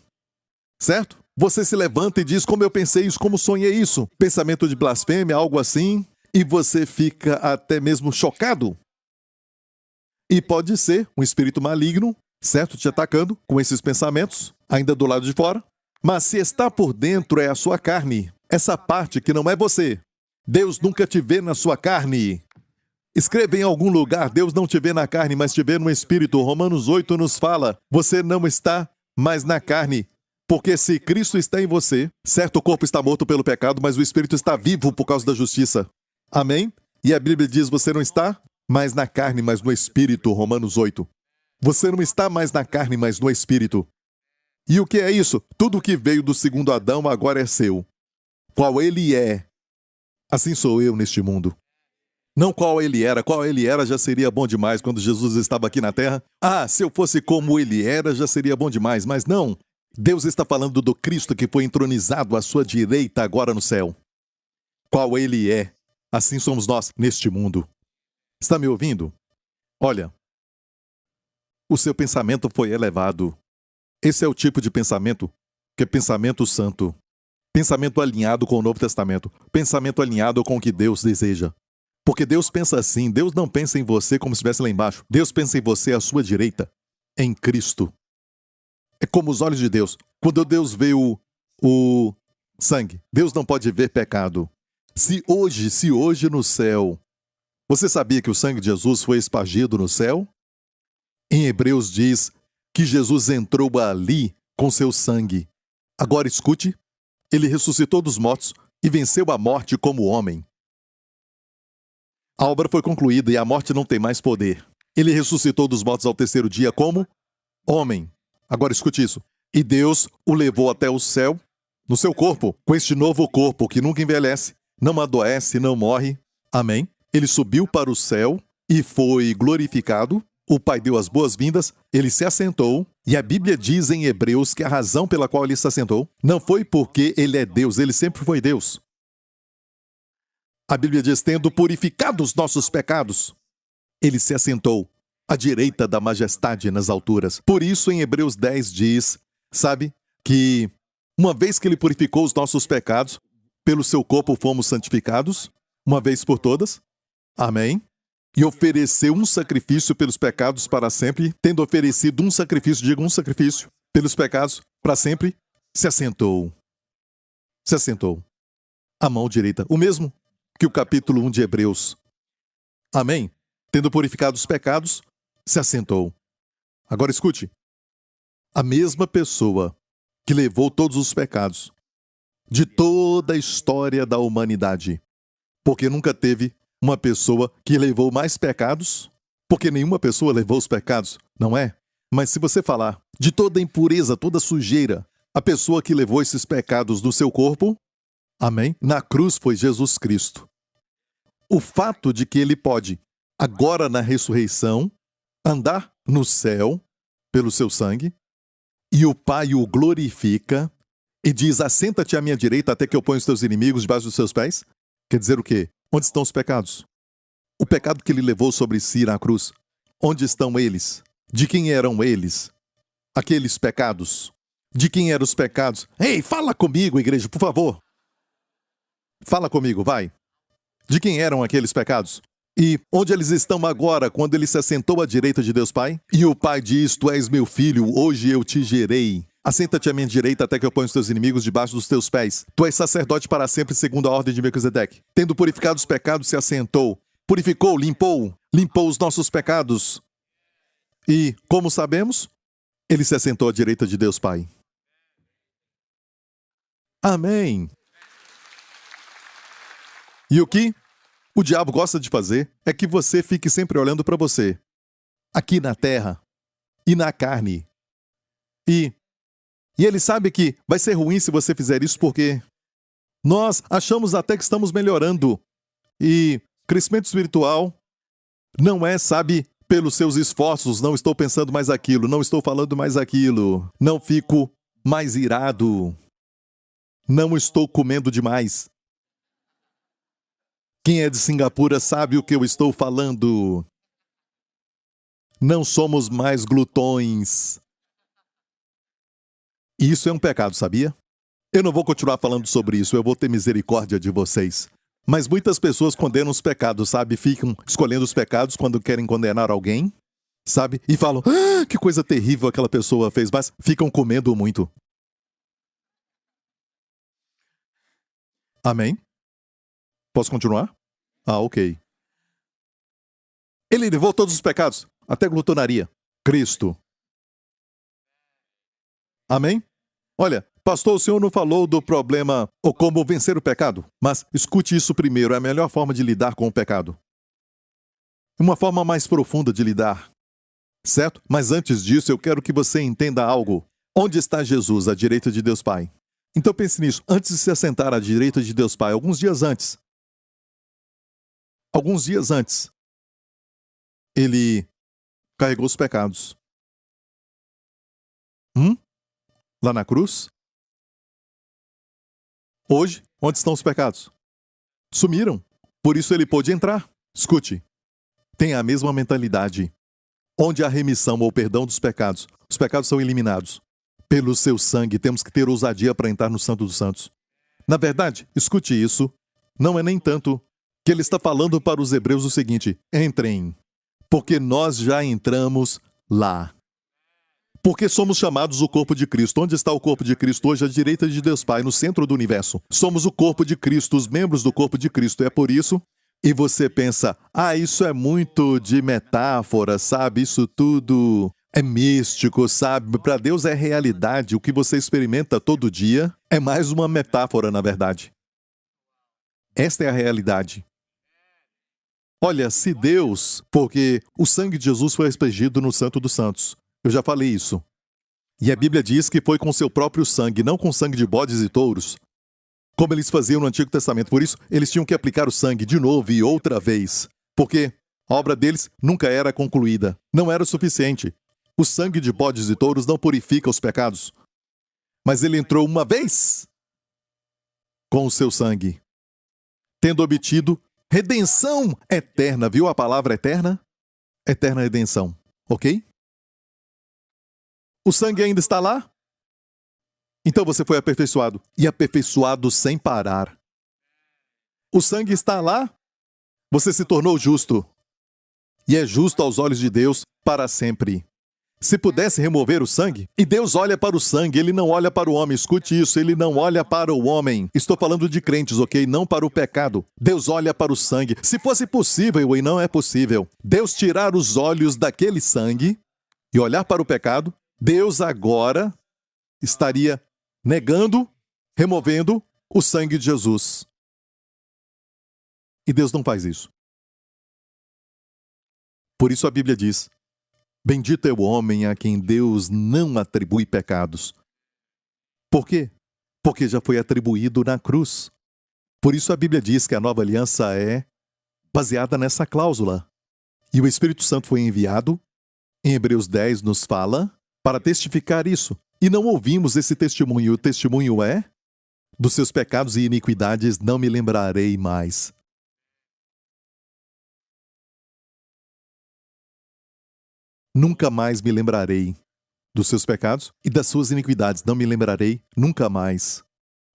Certo? Você se levanta e diz, como eu pensei isso, como sonhei isso. Pensamento de blasfêmia, algo assim. E você fica até mesmo chocado. E pode ser um espírito maligno, certo? Te atacando com esses pensamentos, ainda do lado de fora. Mas se está por dentro é a sua carne. Essa parte que não é você. Deus nunca te vê na sua carne. Escreva em algum lugar, Deus não te vê na carne, mas te vê no espírito. Romanos 8 nos fala, você não está mais na carne. Porque se Cristo está em você, certo, o corpo está morto pelo pecado, mas o espírito está vivo por causa da justiça. Amém? E a Bíblia diz, você não está mais na carne, mas no espírito. Romanos 8. Você não está mais na carne, mas no espírito. E o que é isso? Tudo que veio do segundo Adão agora é seu. Qual ele é, assim sou eu neste mundo. Não qual ele era já seria bom demais quando Jesus estava aqui na terra. Se eu fosse como ele era, já seria bom demais, mas não. Deus está falando do Cristo que foi entronizado à sua direita agora no céu. Qual ele é, assim somos nós neste mundo. Está me ouvindo? Olha, o seu pensamento foi elevado. Esse é o tipo de pensamento que é pensamento santo. Pensamento alinhado com o Novo Testamento. Pensamento alinhado com o que Deus deseja. Porque Deus pensa assim, Deus não pensa em você como se estivesse lá embaixo. Deus pensa em você à sua direita, em Cristo. É como os olhos de Deus. Quando Deus vê o sangue, Deus não pode ver pecado. Se hoje no céu, você sabia que o sangue de Jesus foi espargido no céu? Em Hebreus diz que Jesus entrou ali com seu sangue. Agora escute, ele ressuscitou dos mortos e venceu a morte como homem. A obra foi concluída e a morte não tem mais poder. Ele ressuscitou dos mortos ao terceiro dia como homem. Agora escute isso. E Deus o levou até o céu, no seu corpo, com este novo corpo que nunca envelhece, não adoece, não morre. Amém? Ele subiu para o céu e foi glorificado. O Pai deu as boas-vindas, ele se assentou. E a Bíblia diz em Hebreus que a razão pela qual ele se assentou não foi porque ele é Deus, ele sempre foi Deus. A Bíblia diz, tendo purificado os nossos pecados, ele se assentou à direita da majestade nas alturas. Por isso, em Hebreus 10 diz, sabe, que uma vez que ele purificou os nossos pecados, pelo seu corpo fomos santificados, uma vez por todas. Amém? E ofereceu um sacrifício pelos pecados para sempre, tendo oferecido um sacrifício, diga um sacrifício, pelos pecados para sempre, se assentou. Se assentou. À mão direita. O mesmo que o capítulo 1 de Hebreus. Amém? Tendo purificado os pecados, se assentou. Agora escute. A mesma pessoa que levou todos os pecados de toda a história da humanidade. Porque nunca teve uma pessoa que levou mais pecados, porque nenhuma pessoa levou os pecados, não é? Mas se você falar de toda a impureza, toda a sujeira, a pessoa que levou esses pecados do seu corpo, amém? Na cruz foi Jesus Cristo. O fato de que ele pode, agora na ressurreição, andar no céu pelo seu sangue, e o Pai o glorifica e diz, assenta-te à minha direita até que eu ponha os teus inimigos debaixo dos seus pés. Quer dizer o quê? Onde estão os pecados? O pecado que ele levou sobre si na cruz. Onde estão eles? De quem eram eles? Aqueles pecados. De quem eram os pecados? Ei, fala comigo, igreja, por favor. Fala comigo, vai. De quem eram aqueles pecados? E onde eles estão agora, quando ele se assentou à direita de Deus Pai? E o Pai diz, tu és meu filho, hoje eu te gerei. Assenta-te à minha direita até que eu ponha os teus inimigos debaixo dos teus pés. Tu és sacerdote para sempre, segundo a ordem de Melquisedeque. Tendo purificado os pecados, se assentou. Purificou, limpou os nossos pecados. E, como sabemos, ele se assentou à direita de Deus Pai. Amém. E o que o diabo gosta de fazer é que você fique sempre olhando para você, aqui na terra e na carne. E ele sabe que vai ser ruim se você fizer isso porque nós achamos até que estamos melhorando. E crescimento espiritual não é, sabe, pelos seus esforços, não estou pensando mais aquilo, não estou falando mais aquilo, não fico mais irado, não estou comendo demais. Quem é de Singapura sabe o que eu estou falando. Não somos mais glutões. E isso é um pecado, sabia? Eu não vou continuar falando sobre isso, eu vou ter misericórdia de vocês. Mas muitas pessoas condenam os pecados, sabe? Ficam escolhendo os pecados quando querem condenar alguém, sabe? E falam, que coisa terrível aquela pessoa fez, mas ficam comendo muito. Amém? Posso continuar? Ok. Ele levou todos os pecados, até glutonaria. Cristo. Amém? Olha, pastor, o senhor não falou do problema ou como vencer o pecado, mas escute isso primeiro, é a melhor forma de lidar com o pecado. Uma forma mais profunda de lidar, certo? Mas antes disso, eu quero que você entenda algo. Onde está Jesus, à direita de Deus Pai? Então pense nisso, antes de se assentar à direita de Deus Pai, alguns dias antes, ele carregou os pecados. Lá na cruz? Hoje, onde estão os pecados? Sumiram. Por isso ele pôde entrar. Escute. Tenha a mesma mentalidade. Onde há remissão ou perdão dos pecados, os pecados são eliminados. Pelo seu sangue, temos que ter ousadia para entrar no Santo dos Santos. Na verdade, escute isso, não é nem tanto que ele está falando para os hebreus o seguinte: entrem, porque nós já entramos lá. Porque somos chamados o corpo de Cristo. Onde está o corpo de Cristo hoje? À direita de Deus Pai, no centro do universo. Somos o corpo de Cristo, os membros do corpo de Cristo. É por isso. E você pensa, isso é muito de metáfora, sabe? Isso tudo é místico, sabe? Para Deus é realidade. O que você experimenta todo dia é mais uma metáfora, na verdade. Esta é a realidade. Olha, se Deus, porque o sangue de Jesus foi aspergido no Santo dos Santos. Eu já falei isso. E a Bíblia diz que foi com seu próprio sangue, não com sangue de bodes e touros, como eles faziam no Antigo Testamento. Por isso, eles tinham que aplicar o sangue de novo e outra vez, porque a obra deles nunca era concluída. Não era o suficiente. O sangue de bodes e touros não purifica os pecados. Mas ele entrou uma vez com o seu sangue, tendo obtido redenção eterna. Viu a palavra eterna? Eterna redenção. Ok? O sangue ainda está lá? Então você foi aperfeiçoado. E aperfeiçoado sem parar. O sangue está lá? Você se tornou justo. E é justo aos olhos de Deus para sempre. Se pudesse remover o sangue, e Deus olha para o sangue, ele não olha para o homem. Escute isso, ele não olha para o homem. Estou falando de crentes, ok? Não para o pecado. Deus olha para o sangue. Se fosse possível, e não é possível, Deus tirar os olhos daquele sangue e olhar para o pecado, Deus agora estaria negando, removendo o sangue de Jesus. E Deus não faz isso. Por isso a Bíblia diz: bendito é o homem a quem Deus não atribui pecados. Por quê? Porque já foi atribuído na cruz. Por isso a Bíblia diz que a nova aliança é baseada nessa cláusula. E o Espírito Santo foi enviado, em Hebreus 10 nos fala, para testificar isso. E não ouvimos esse testemunho. O testemunho é: dos seus pecados e iniquidades não me lembrarei mais. Nunca mais me lembrarei dos seus pecados e das suas iniquidades. Não me lembrarei nunca mais.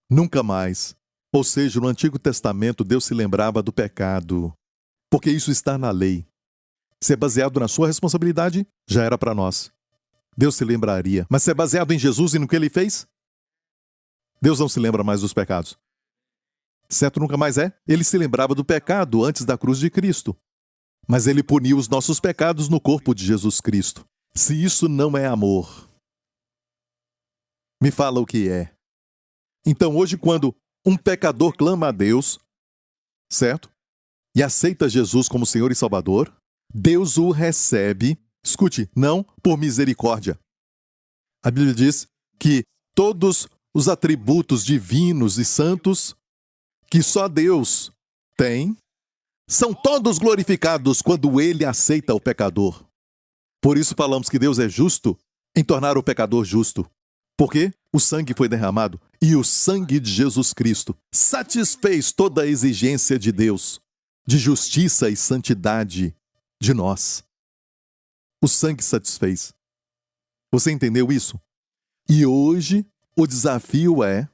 Nunca mais. Ou seja, no Antigo Testamento, Deus se lembrava do pecado, porque isso está na lei. Se é baseado na sua responsabilidade, já era para nós. Deus se lembraria. Mas se é baseado em Jesus e no que ele fez, Deus não se lembra mais dos pecados. Certo? Nunca mais é. Ele se lembrava do pecado antes da cruz de Cristo. Mas ele puniu os nossos pecados no corpo de Jesus Cristo. Se isso não é amor, me fala o que é. Então hoje, quando um pecador clama a Deus, certo? E aceita Jesus como Senhor e Salvador, Deus o recebe, escute, não por misericórdia. A Bíblia diz que todos os atributos divinos e santos que só Deus tem, são todos glorificados quando ele aceita o pecador. Por isso falamos que Deus é justo em tornar o pecador justo. Porque o sangue foi derramado e o sangue de Jesus Cristo satisfez toda a exigência de Deus, de justiça e santidade de nós. O sangue satisfez. Você entendeu isso? E hoje o desafio é,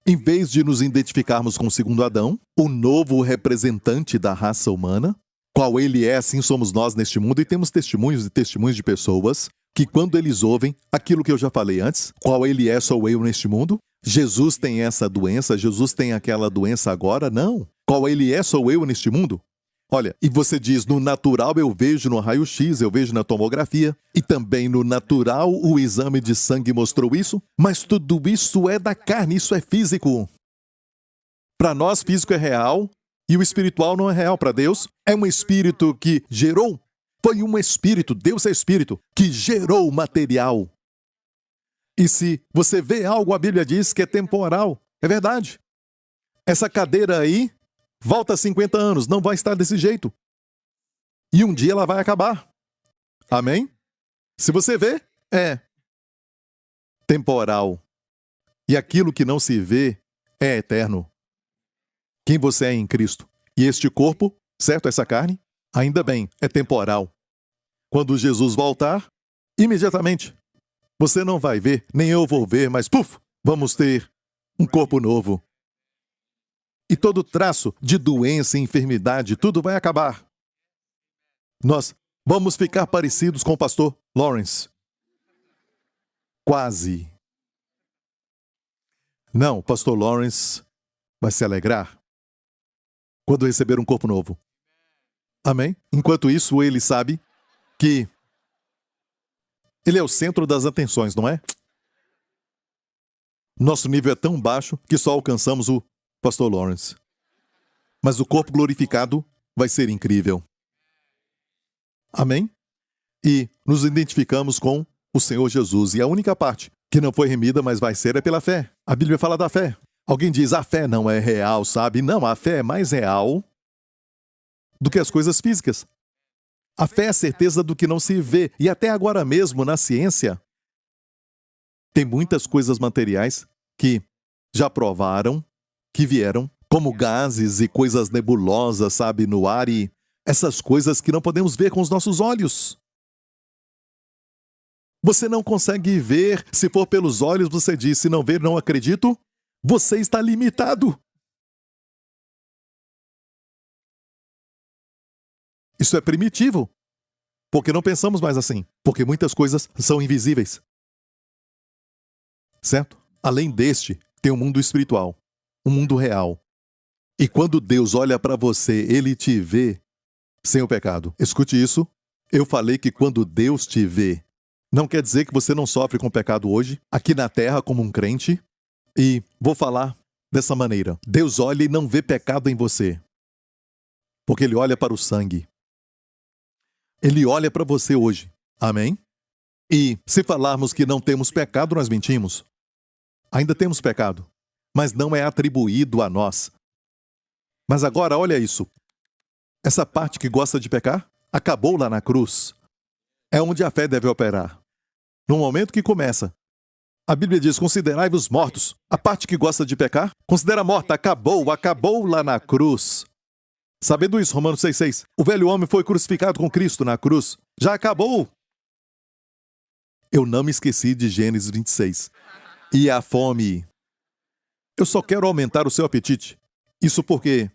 em vez de nos identificarmos com o segundo Adão, o novo representante da raça humana, qual ele é, assim somos nós neste mundo, e temos testemunhos e testemunhos de pessoas que quando eles ouvem aquilo que eu já falei antes, qual ele é, sou eu neste mundo, Jesus tem essa doença, Jesus tem aquela doença agora, não. Qual ele é, sou eu neste mundo. Olha, e você diz, no natural eu vejo no raio-x, eu vejo na tomografia, e também no natural o exame de sangue mostrou isso, mas tudo isso é da carne, isso é físico. Para nós, físico é real, e o espiritual não é real. Para Deus, é um espírito que gerou, foi um espírito, Deus é espírito, que gerou material. E se você vê algo, a Bíblia diz que é temporal, é verdade. Essa cadeira aí, volta 50 anos, não vai estar desse jeito. E um dia ela vai acabar. Amém? Se você vê, é temporal. E aquilo que não se vê é eterno. Quem você é em Cristo. E este corpo, certo? Essa carne, ainda bem, é temporal. Quando Jesus voltar, imediatamente, você não vai ver, nem eu vou ver, mas puf, vamos ter um corpo novo. E todo traço de doença e enfermidade, tudo vai acabar. Nós vamos ficar parecidos com o pastor Lawrence. Quase. Não, o pastor Lawrence vai se alegrar quando receber um corpo novo. Amém? Enquanto isso, ele sabe que ele é o centro das atenções, não é? Nosso nível é tão baixo que só alcançamos o pastor Lawrence. Mas o corpo glorificado vai ser incrível. Amém? E nos identificamos com o Senhor Jesus. E a única parte que não foi remida, mas vai ser, é pela fé. A Bíblia fala da fé. Alguém diz, a fé não é real, sabe? Não, a fé é mais real do que as coisas físicas. A fé é a certeza do que não se vê. E até agora mesmo, na ciência, tem muitas coisas materiais que já provaram, que vieram, como gases e coisas nebulosas, sabe, no ar, e essas coisas que não podemos ver com os nossos olhos. Você não consegue ver, se for pelos olhos, você diz, se não ver, não acredito, você está limitado. Isso é primitivo, porque não pensamos mais assim, porque muitas coisas são invisíveis. Certo? Além deste, tem um mundo espiritual, um mundo real. E quando Deus olha para você, Ele te vê sem o pecado. Escute isso. Eu falei que quando Deus te vê, não quer dizer que você não sofre com o pecado hoje, aqui na terra como um crente. E vou falar dessa maneira. Deus olha e não vê pecado em você, porque Ele olha para o sangue. Ele olha para você hoje. Amém? E se falarmos que não temos pecado, nós mentimos. Ainda temos pecado, mas não é atribuído a nós. Mas agora, olha isso. Essa parte que gosta de pecar, acabou lá na cruz. É onde a fé deve operar. No momento que começa, a Bíblia diz, considerai-vos mortos. A parte que gosta de pecar, considera morta, acabou lá na cruz. Sabendo isso, Romanos 6,6, o velho homem foi crucificado com Cristo na cruz. Já acabou. Eu não me esqueci de Gênesis 26. E a fome. Eu só quero aumentar o seu apetite. Isso porque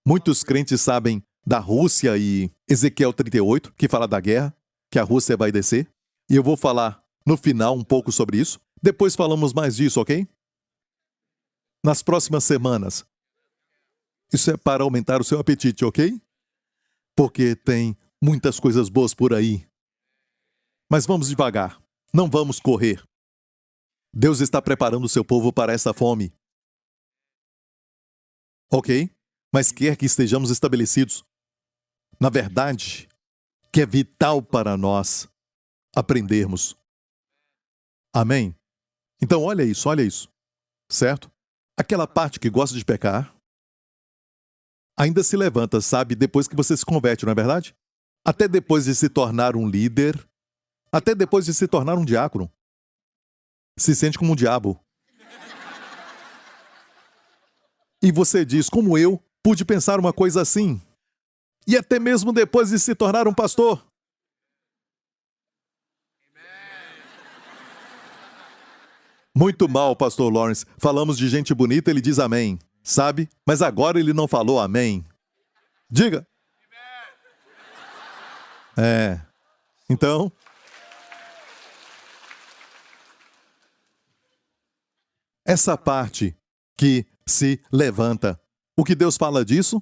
muitos crentes sabem da Rússia e Ezequiel 38, que fala da guerra, que a Rússia vai descer. E eu vou falar no final um pouco sobre isso. Depois falamos mais disso, ok? Nas próximas semanas. Isso é para aumentar o seu apetite, ok? Porque tem muitas coisas boas por aí. Mas vamos devagar. Não vamos correr. Deus está preparando o seu povo para essa fome. Ok? Mas quer que estejamos estabelecidos. Na verdade, que é vital para nós aprendermos. Amém? Então olha isso, certo? Aquela parte que gosta de pecar, ainda se levanta, sabe, depois que você se converte, não é verdade? Até depois de se tornar um líder, até depois de se tornar um diácono. Se sente como um diabo. E você diz, como eu pude pensar uma coisa assim? E até mesmo depois de se tornar um pastor. Muito mal, pastor Lawrence. Falamos de gente bonita, ele diz amém. Sabe? Mas agora ele não falou amém. Diga. Então... essa parte que se levanta. O que Deus fala disso?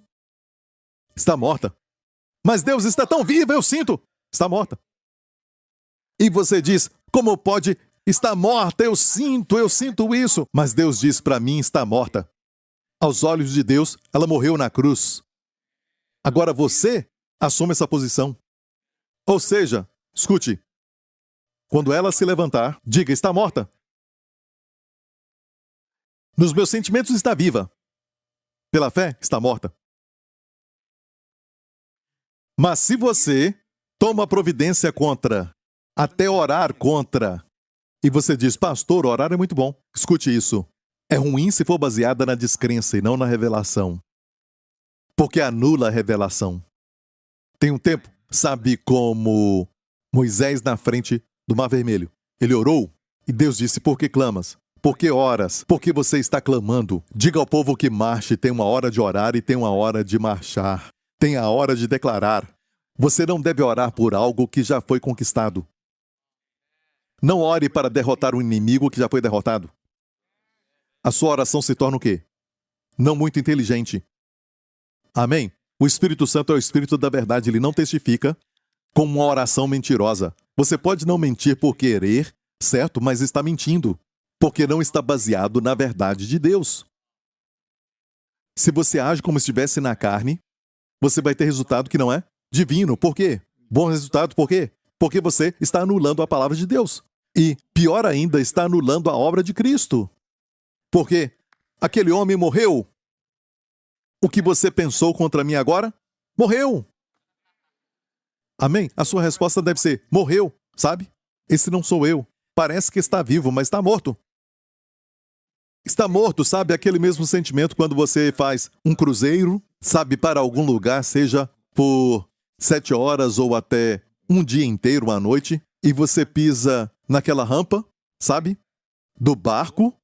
Está morta. Mas Deus está tão vivo, eu sinto. Está morta. E você diz, como pode? Está morta, eu sinto isso. Mas Deus diz para mim, está morta. Aos olhos de Deus, ela morreu na cruz. Agora você assume essa posição. Ou seja, escute. Quando ela se levantar, diga, está morta. Nos meus sentimentos está viva. Pela fé, está morta. Mas se você toma providência contra, até orar contra, e você diz, pastor, orar é muito bom. Escute isso. É ruim se for baseada na descrença e não na revelação. Porque anula a revelação. Tem um tempo, sabe, como Moisés na frente do Mar Vermelho. Ele orou e Deus disse, por que clamas? Por que oras? Por que você está clamando? Diga ao povo que marche, tem uma hora de orar e tem uma hora de marchar. Tem a hora de declarar. Você não deve orar por algo que já foi conquistado. Não ore para derrotar um inimigo que já foi derrotado. A sua oração se torna o quê? Não muito inteligente. Amém? O Espírito Santo é o Espírito da verdade, ele não testifica com uma oração mentirosa. Você pode não mentir por querer, certo? Mas está mentindo. Porque não está baseado na verdade de Deus. Se você age como se estivesse na carne, você vai ter resultado que não é divino. Por quê? Bom resultado, por quê? Porque você está anulando a palavra de Deus. E, pior ainda, está anulando a obra de Cristo. Porque aquele homem morreu. O que você pensou contra mim agora? Morreu. Amém? A sua resposta deve ser, morreu, sabe? Esse não sou eu. Parece que está vivo, mas está morto. Está morto, sabe? Aquele mesmo sentimento quando você faz um cruzeiro, sabe, para algum lugar, seja por 7 horas ou até um dia inteiro à noite, e você pisa naquela rampa, sabe? Do barco,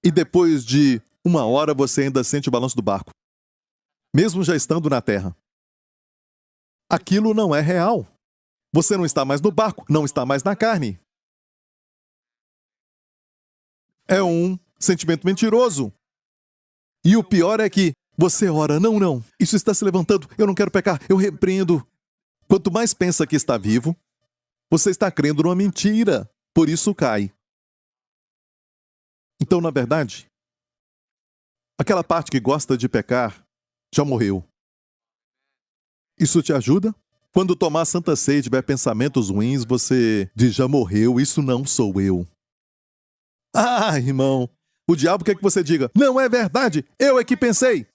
e depois de 1 hora você ainda sente o balanço do barco. Mesmo já estando na terra. Aquilo não é real. Você não está mais no barco, não está mais na carne. É um sentimento mentiroso. E o pior é que você ora, não, isso está se levantando, eu não quero pecar, eu repreendo. Quanto mais pensa que está vivo, você está crendo numa mentira, por isso cai. Então, na verdade, aquela parte que gosta de pecar já morreu. Isso te ajuda? Quando tomar Santa Ceia e tiver pensamentos ruins, você diz, já morreu, isso não sou eu. Ah, irmão, o diabo quer que você diga, não é verdade, eu é que pensei.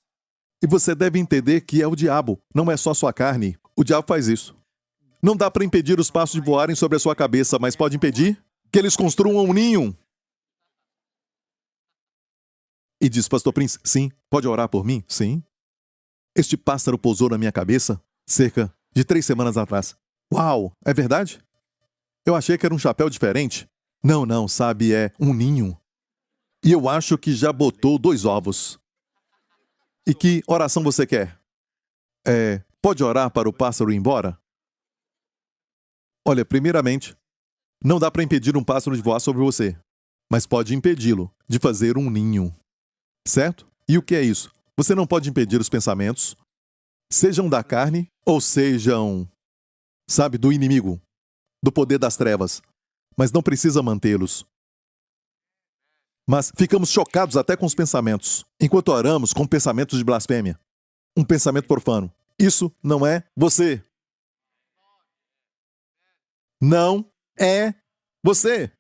E você deve entender que é o diabo, não é só sua carne. O diabo faz isso. Não dá para impedir os passos de voarem sobre a sua cabeça, mas pode impedir que eles construam um ninho. E diz, pastor Prince, sim, pode orar por mim? Sim. Este pássaro pousou na minha cabeça cerca de 3 semanas atrás. Uau, é verdade? Eu achei que era um chapéu diferente. Não, sabe, é um ninho. E eu acho que já botou 2 ovos. E que oração você quer? Pode orar para o pássaro ir embora? Olha, primeiramente, Não dá para impedir um pássaro de voar sobre você, mas pode impedi-lo de fazer um ninho. Certo? E o que é isso? Você não pode impedir os pensamentos, sejam da carne ou sejam, sabe, do inimigo, do poder das trevas, mas não precisa mantê-los. Mas ficamos chocados até com os pensamentos, enquanto oramos com pensamentos de blasfêmia. Um pensamento profano. Isso não é você. Não é você.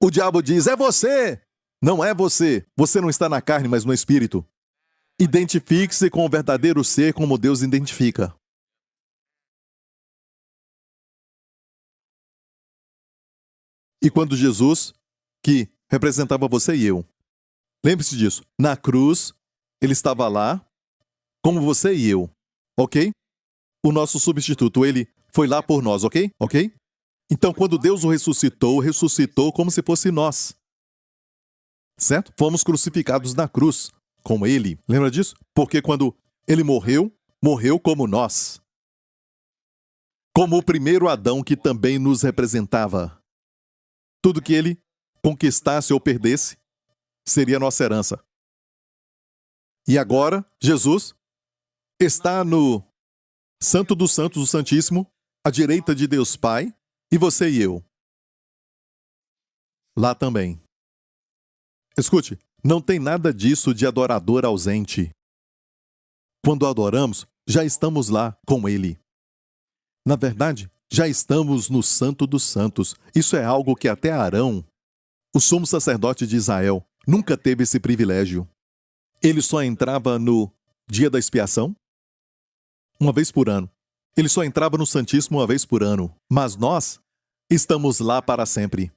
O diabo diz, é você. Não é você. Você não está na carne, mas no espírito. Identifique-se com o verdadeiro ser como Deus identifica. E quando Jesus, que representava você e eu, lembre-se disso, na cruz, ele estava lá, como você e eu, ok? O nosso substituto, ele foi lá por nós, ok? Ok? Então, quando Deus o ressuscitou como se fosse nós. Certo? Fomos crucificados na cruz, com ele. Lembra disso? Porque quando ele morreu, morreu como nós. Como o primeiro Adão que também nos representava. Tudo que ele conquistasse ou perdesse seria nossa herança. E agora, Jesus está no Santo dos Santos, o Santíssimo, à direita de Deus Pai, e você e eu. Lá também. Escute, não tem nada disso de adorador ausente. Quando adoramos, já estamos lá com Ele. Na verdade, já estamos no Santo dos Santos. Isso é algo que até Arão, o sumo sacerdote de Israel, nunca teve esse privilégio. Ele só entrava no dia da expiação, uma vez por ano. Ele só entrava no Santíssimo uma vez por ano. Mas nós estamos lá para sempre.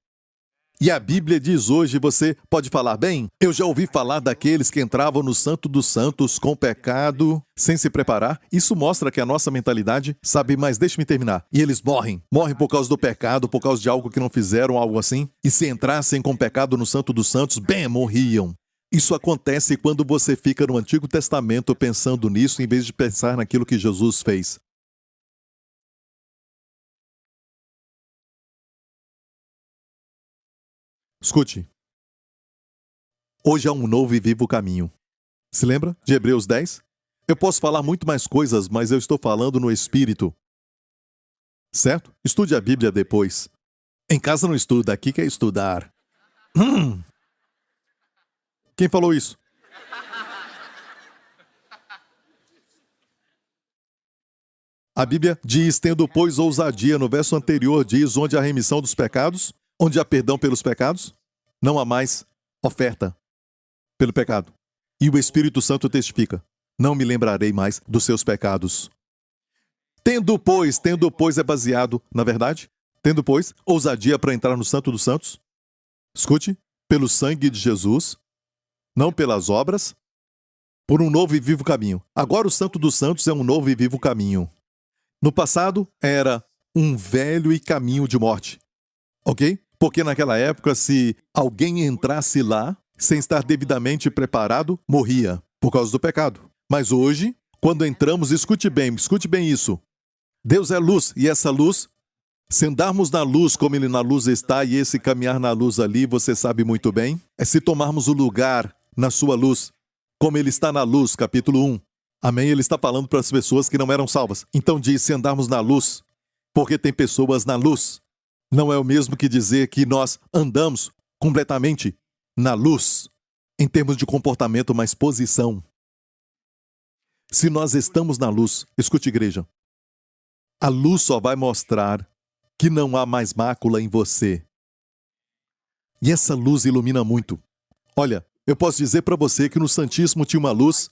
E a Bíblia diz hoje, você pode falar, bem, eu já ouvi falar daqueles que entravam no Santo dos Santos com pecado, sem se preparar. Isso mostra que a nossa mentalidade sabe, mas deixe-me terminar. E eles morrem. Morrem por causa do pecado, por causa de algo que não fizeram, algo assim. E se entrassem com pecado no Santo dos Santos, bem, morriam. Isso acontece quando você fica no Antigo Testamento pensando nisso, em vez de pensar naquilo que Jesus fez. Escute. Hoje há um novo e vivo caminho. Se lembra de Hebreus 10? Eu posso falar muito mais coisas, mas eu estou falando no Espírito. Certo? Estude a Bíblia depois. Em casa não estuda, aqui quer estudar. Quem falou isso? A Bíblia diz, tendo, pois, ousadia, no verso anterior diz, onde há remissão dos pecados, onde há perdão pelos pecados, não há mais oferta pelo pecado. E o Espírito Santo testifica, não me lembrarei mais dos seus pecados. Tendo, pois é baseado, na verdade, tendo, pois, ousadia para entrar no Santo dos Santos, escute, pelo sangue de Jesus, não pelas obras, por um novo e vivo caminho. Agora o Santo dos Santos é um novo e vivo caminho. No passado, era um velho e caminho de morte. Ok? Porque naquela época, se alguém entrasse lá, sem estar devidamente preparado, morria, por causa do pecado. Mas hoje, quando entramos, escute bem isso. Deus é luz, e essa luz, se andarmos na luz como Ele na luz está, e esse caminhar na luz ali, você sabe muito bem, é se tomarmos o lugar na sua luz, como Ele está na luz, capítulo 1. Amém? Ele está falando para as pessoas que não eram salvas. Então diz, se andarmos na luz, porque tem pessoas na luz. Não é o mesmo que dizer que nós andamos completamente na luz, em termos de comportamento, mas posição. Se nós estamos na luz, escute, igreja, a luz só vai mostrar que não há mais mácula em você. E essa luz ilumina muito. Olha, eu posso dizer para você que no Santíssimo tinha uma luz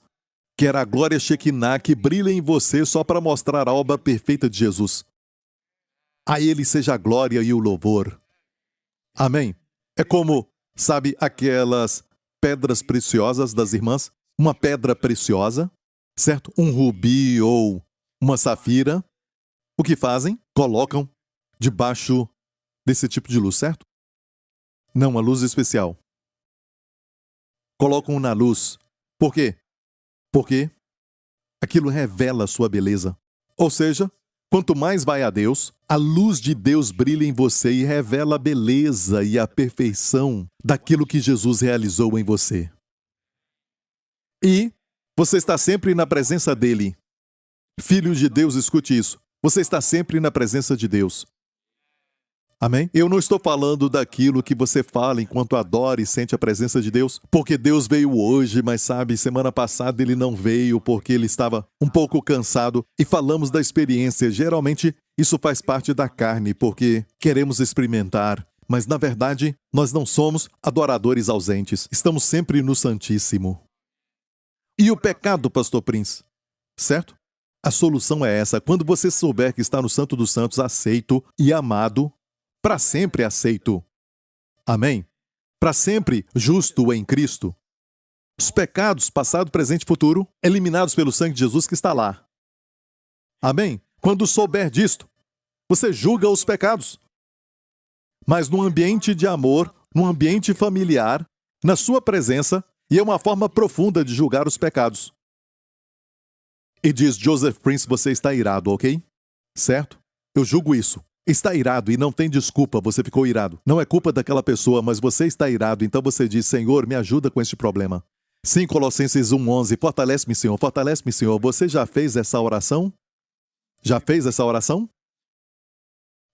que era a glória Shekinah, que brilha em você só para mostrar a obra perfeita de Jesus. A Ele seja a glória e o louvor. Amém? É como, sabe, aquelas pedras preciosas das irmãs? Uma pedra preciosa, certo? Um rubi ou uma safira. O que fazem? Colocam debaixo desse tipo de luz, certo? Não, uma luz especial. Colocam na luz. Por quê? Porque aquilo revela a sua beleza. Ou seja, Quanto mais vai a Deus, a luz de Deus brilha em você e revela a beleza e a perfeição daquilo que Jesus realizou em você. E você está sempre na presença dele. Filho de Deus, escute isso. Você está sempre na presença de Deus. Amém? Eu não estou falando daquilo que você fala enquanto adora e sente a presença de Deus, porque Deus veio hoje, mas sabe, semana passada ele não veio porque ele estava um pouco cansado. E falamos da experiência. Geralmente isso faz parte da carne, porque queremos experimentar. Mas na verdade, nós não somos adoradores ausentes. Estamos sempre no Santíssimo. E o pecado, Pastor Prince? Certo? A solução é essa. Quando você souber que está no Santo dos Santos, aceito e amado, para sempre aceito. Amém? Para sempre justo em Cristo. Os pecados, passado, presente e futuro, eliminados pelo sangue de Jesus que está lá. Amém? Quando souber disto, você julga os pecados. Mas num ambiente de amor, num ambiente familiar, na sua presença, e é uma forma profunda de julgar os pecados. E diz Joseph Prince, você está irado, ok? Certo? Eu julgo isso. Está irado e não tem desculpa, você ficou irado. Não é culpa daquela pessoa, mas você está irado, então você diz, Senhor, me ajuda com este problema. Sim, Colossenses 1:11, fortalece-me, Senhor, fortalece-me, Senhor. Você já fez essa oração? Já fez essa oração?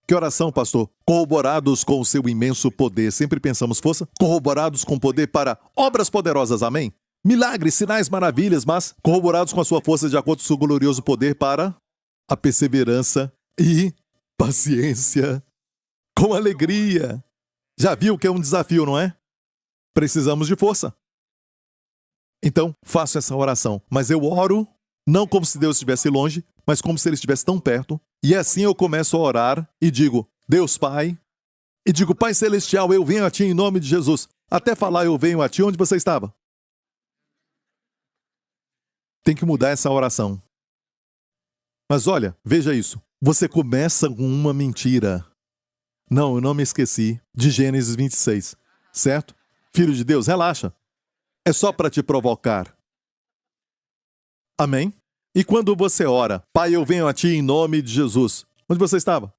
Que oração, pastor? Corroborados com o seu imenso poder. Sempre pensamos, força? Corroborados com poder para obras poderosas, amém? Milagres, sinais, maravilhas, mas corroborados com a sua força de acordo com o seu glorioso poder para a perseverança e paciência, com alegria. Já viu que é um desafio, não é? Precisamos de força. Então, faço essa oração. Mas eu oro, não como se Deus estivesse longe, mas como se Ele estivesse tão perto. E assim eu começo a orar e digo, Deus Pai, e digo, Pai Celestial, eu venho a Ti em nome de Jesus. Até falar eu venho a Ti, onde você estava? Tem que mudar essa oração. Mas olha, veja isso. Você começa com uma mentira. Não, eu não me esqueci de Gênesis 26, certo? Filho de Deus, relaxa. É só para te provocar. Amém? E quando você ora, Pai, eu venho a Ti em nome de Jesus. Onde você estava?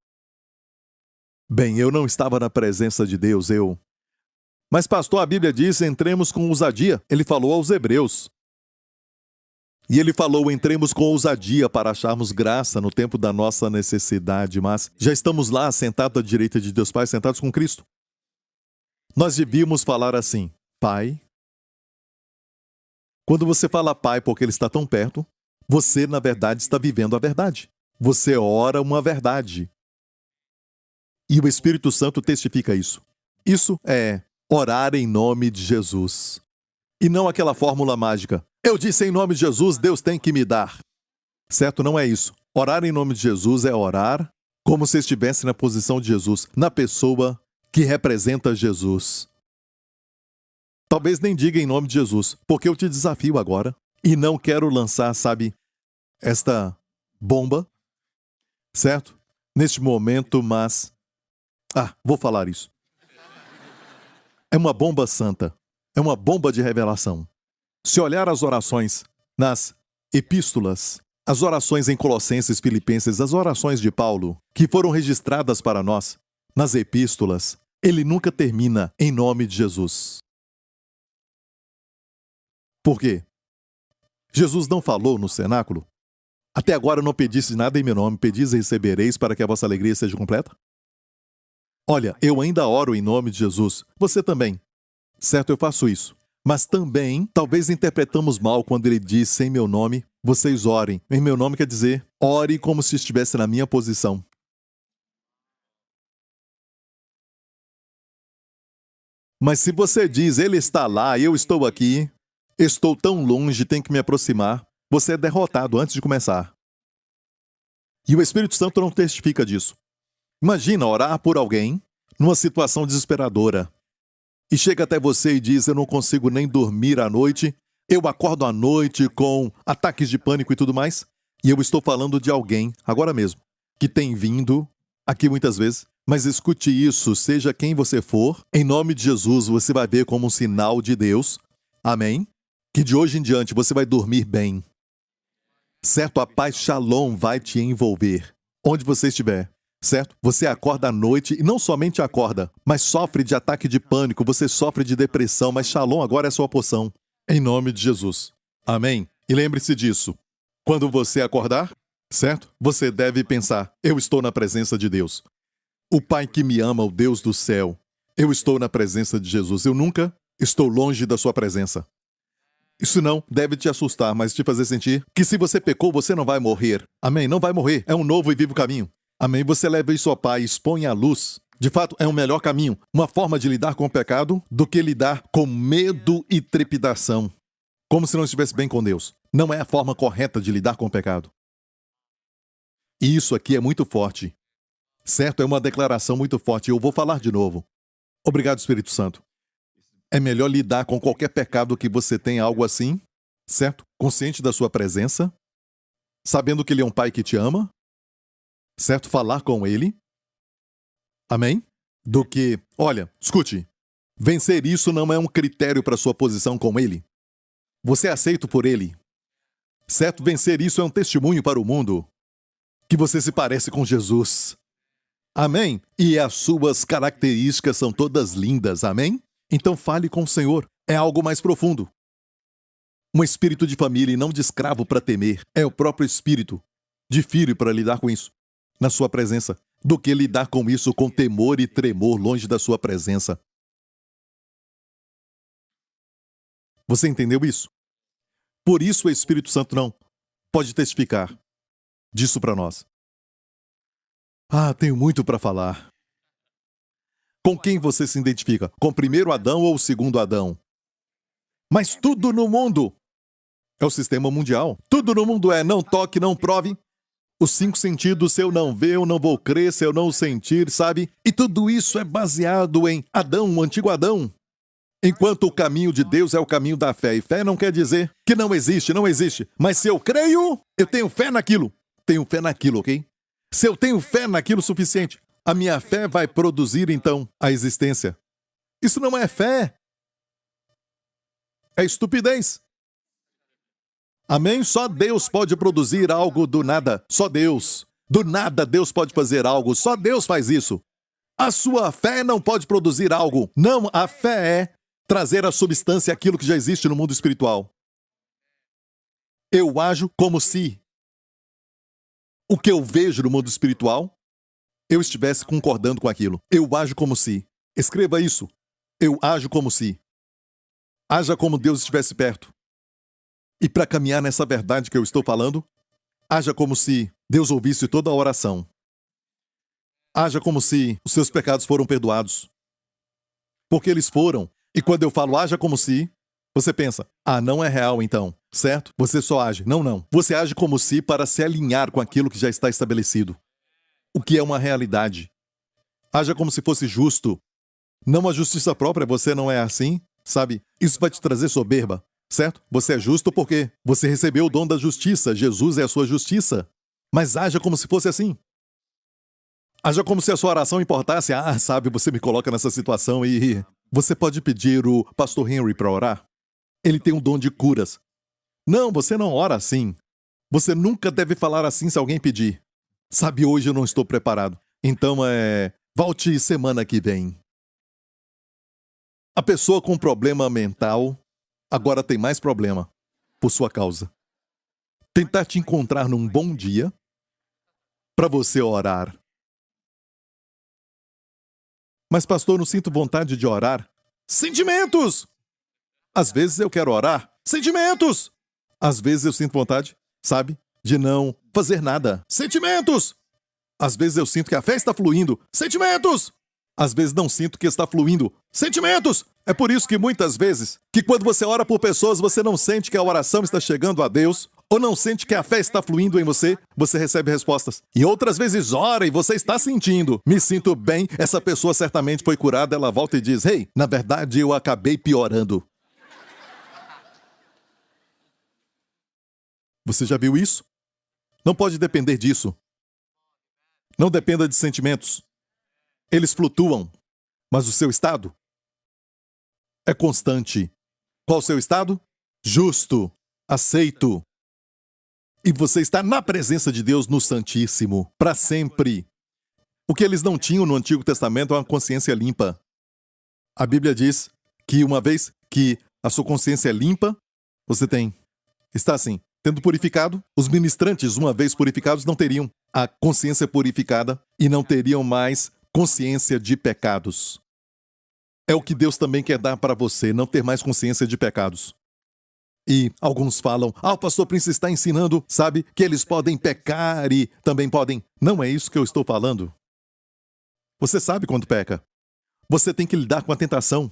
Bem, eu não estava na presença de Deus, Mas pastor, a Bíblia diz, entremos com ousadia. Ele falou aos hebreus. E ele falou, entremos com ousadia para acharmos graça no tempo da nossa necessidade, mas já estamos lá, sentados à direita de Deus Pai, sentados com Cristo. Nós devíamos falar assim, Pai. Quando você fala Pai porque Ele está tão perto, você, na verdade, está vivendo a verdade. Você ora uma verdade. E o Espírito Santo testifica isso. Isso é orar em nome de Jesus. E não aquela fórmula mágica. Eu disse em nome de Jesus, Deus tem que me dar. Certo? Não é isso. Orar em nome de Jesus é orar como se estivesse na posição de Jesus, na pessoa que representa Jesus. Talvez nem diga em nome de Jesus, porque eu te desafio agora e não quero lançar, sabe, esta bomba, certo? Neste momento, mas... vou falar isso. É uma bomba santa. É uma bomba de revelação. Se olhar as orações nas epístolas, as orações em Colossenses, Filipenses, as orações de Paulo, que foram registradas para nós nas epístolas, ele nunca termina em nome de Jesus. Por quê? Jesus não falou no cenáculo? Até agora não pediste nada em meu nome, pedis e recebereis para que a vossa alegria seja completa? Olha, eu ainda oro em nome de Jesus. Você também. Certo, eu faço isso. Mas também, talvez interpretamos mal quando ele diz, em meu nome, vocês orem. Em meu nome quer dizer, ore como se estivesse na minha posição. Mas se você diz, ele está lá, eu estou aqui, estou tão longe, tenho que me aproximar, você é derrotado antes de começar. E o Espírito Santo não testifica disso. Imagina orar por alguém numa situação desesperadora. E chega até você e diz, eu não consigo nem dormir à noite, eu acordo à noite com ataques de pânico e tudo mais. E eu estou falando de alguém, agora mesmo, que tem vindo aqui muitas vezes. Mas escute isso, seja quem você for, em nome de Jesus você vai ver como um sinal de Deus. Amém? Que de hoje em diante você vai dormir bem. Certo? A paz Shalom vai te envolver. onde você estiver, certo? Você acorda à noite e não somente acorda, mas sofre de ataque de pânico, você sofre de depressão, mas Shalom agora é a sua poção. Em nome de Jesus. Amém? E lembre-se disso. Quando você acordar, certo? Você deve pensar, eu estou na presença de Deus. O Pai que me ama, o Deus do céu. Eu estou na presença de Jesus. Eu nunca estou longe da sua presença. Isso não deve te assustar, mas te fazer sentir que se você pecou, você não vai morrer. Amém? Não vai morrer. É um novo e vivo caminho. Amém? Você leva isso ao Pai, expõe à luz. De fato, é um melhor caminho. Uma forma de lidar com o pecado do que lidar com medo e trepidação. Como se não estivesse bem com Deus. Não é a forma correta de lidar com o pecado. E isso aqui é muito forte. Certo? É uma declaração muito forte. Eu vou falar de novo. Obrigado, Espírito Santo. É melhor lidar com qualquer pecado que você tenha algo assim, certo? Consciente da sua presença, sabendo que Ele é um Pai que te ama, certo? Falar com Ele. Amém? Do que, olha, escute, vencer isso não é um critério para sua posição com Ele. Você é aceito por Ele. Certo? Vencer isso é um testemunho para o mundo que você se parece com Jesus. Amém? E as suas características são todas lindas. Amém? Então fale com o Senhor. É algo mais profundo. Um espírito de família e não de escravo para temer. É o próprio espírito de filho para lidar com isso, na sua presença, do que lidar com isso com temor e tremor longe da sua presença. Você entendeu isso? Por isso o Espírito Santo não pode testificar disso para nós. Ah, tenho muito para falar. Com quem você se identifica? Com o primeiro Adão ou o segundo Adão? Mas tudo no mundo é o sistema mundial. Tudo no mundo é não toque, não prove. Os 5 sentidos, se eu não ver, eu não vou crer, se eu não sentir, sabe? E tudo isso é baseado em Adão, o antigo Adão. Enquanto o caminho de Deus é o caminho da fé. E fé não quer dizer que não existe, não existe. Mas se eu creio, eu tenho fé naquilo. Tenho fé naquilo, ok? Se eu tenho fé naquilo suficiente, a minha fé vai produzir, então, a existência. Isso não é fé. É estupidez. Amém? Só Deus pode produzir algo do nada. Só Deus. Do nada Deus pode fazer algo. Só Deus faz isso. A sua fé não pode produzir algo. Não, a fé é trazer à substância aquilo que já existe no mundo espiritual. Eu ajo como se o que eu vejo no mundo espiritual, eu estivesse concordando com aquilo. Eu ajo como se. Escreva isso. Eu ajo como se. Haja como Deus estivesse perto. E para caminhar nessa verdade que eu estou falando, haja como se Deus ouvisse toda a oração. Haja como se os seus pecados foram perdoados. Porque eles foram. E quando eu falo haja como se, você pensa, ah, não é real então, certo? Você só age. Não, não. Você age como se para se alinhar com aquilo que já está estabelecido. O que é uma realidade. Haja como se fosse justo. Não a justiça própria, você não é assim, sabe? Isso vai te trazer soberba, certo? Você é justo porque você recebeu o dom da justiça. Jesus é a sua justiça. Mas haja como se fosse assim. Haja como se a sua oração importasse. Ah, sabe, você me coloca nessa situação e... Você pode pedir o pastor Henry para orar? Ele tem um dom de curas. Não, você não ora assim. Você nunca deve falar assim se alguém pedir. Sabe, hoje eu não estou preparado. Então, volte semana que vem. A pessoa com problema mental agora tem mais problema por sua causa. Tentar te encontrar num bom dia para você orar. Mas, pastor, não sinto vontade de orar. Sentimentos! Às vezes eu quero orar. Sentimentos! Às vezes eu sinto vontade, sabe, de não fazer nada. Sentimentos! Às vezes eu sinto que a fé está fluindo. Sentimentos! Às vezes não sinto que está fluindo. Sentimentos! É por isso que muitas vezes, que quando você ora por pessoas, você não sente que a oração está chegando a Deus, ou não sente que a fé está fluindo em você, você recebe respostas. E outras vezes ora e você está sentindo. Me sinto bem, essa pessoa certamente foi curada, ela volta e diz, hey, na verdade eu acabei piorando. Você já viu isso? Não pode depender disso. Não dependa de sentimentos. Eles flutuam, mas o seu estado é constante. Qual o seu estado? Justo, aceito. E você está na presença de Deus no Santíssimo, para sempre. O que eles não tinham no Antigo Testamento é uma consciência limpa. A Bíblia diz que uma vez que a sua consciência é limpa, você está assim, tendo purificado, os ministrantes, uma vez purificados, não teriam a consciência purificada e não teriam mais consciência de pecados. É o que Deus também quer dar para você, não ter mais consciência de pecados. E alguns falam, o pastor Prince está ensinando, sabe, que eles podem pecar e também podem. Não é isso que eu estou falando. Você sabe quando peca. Você tem que lidar com a tentação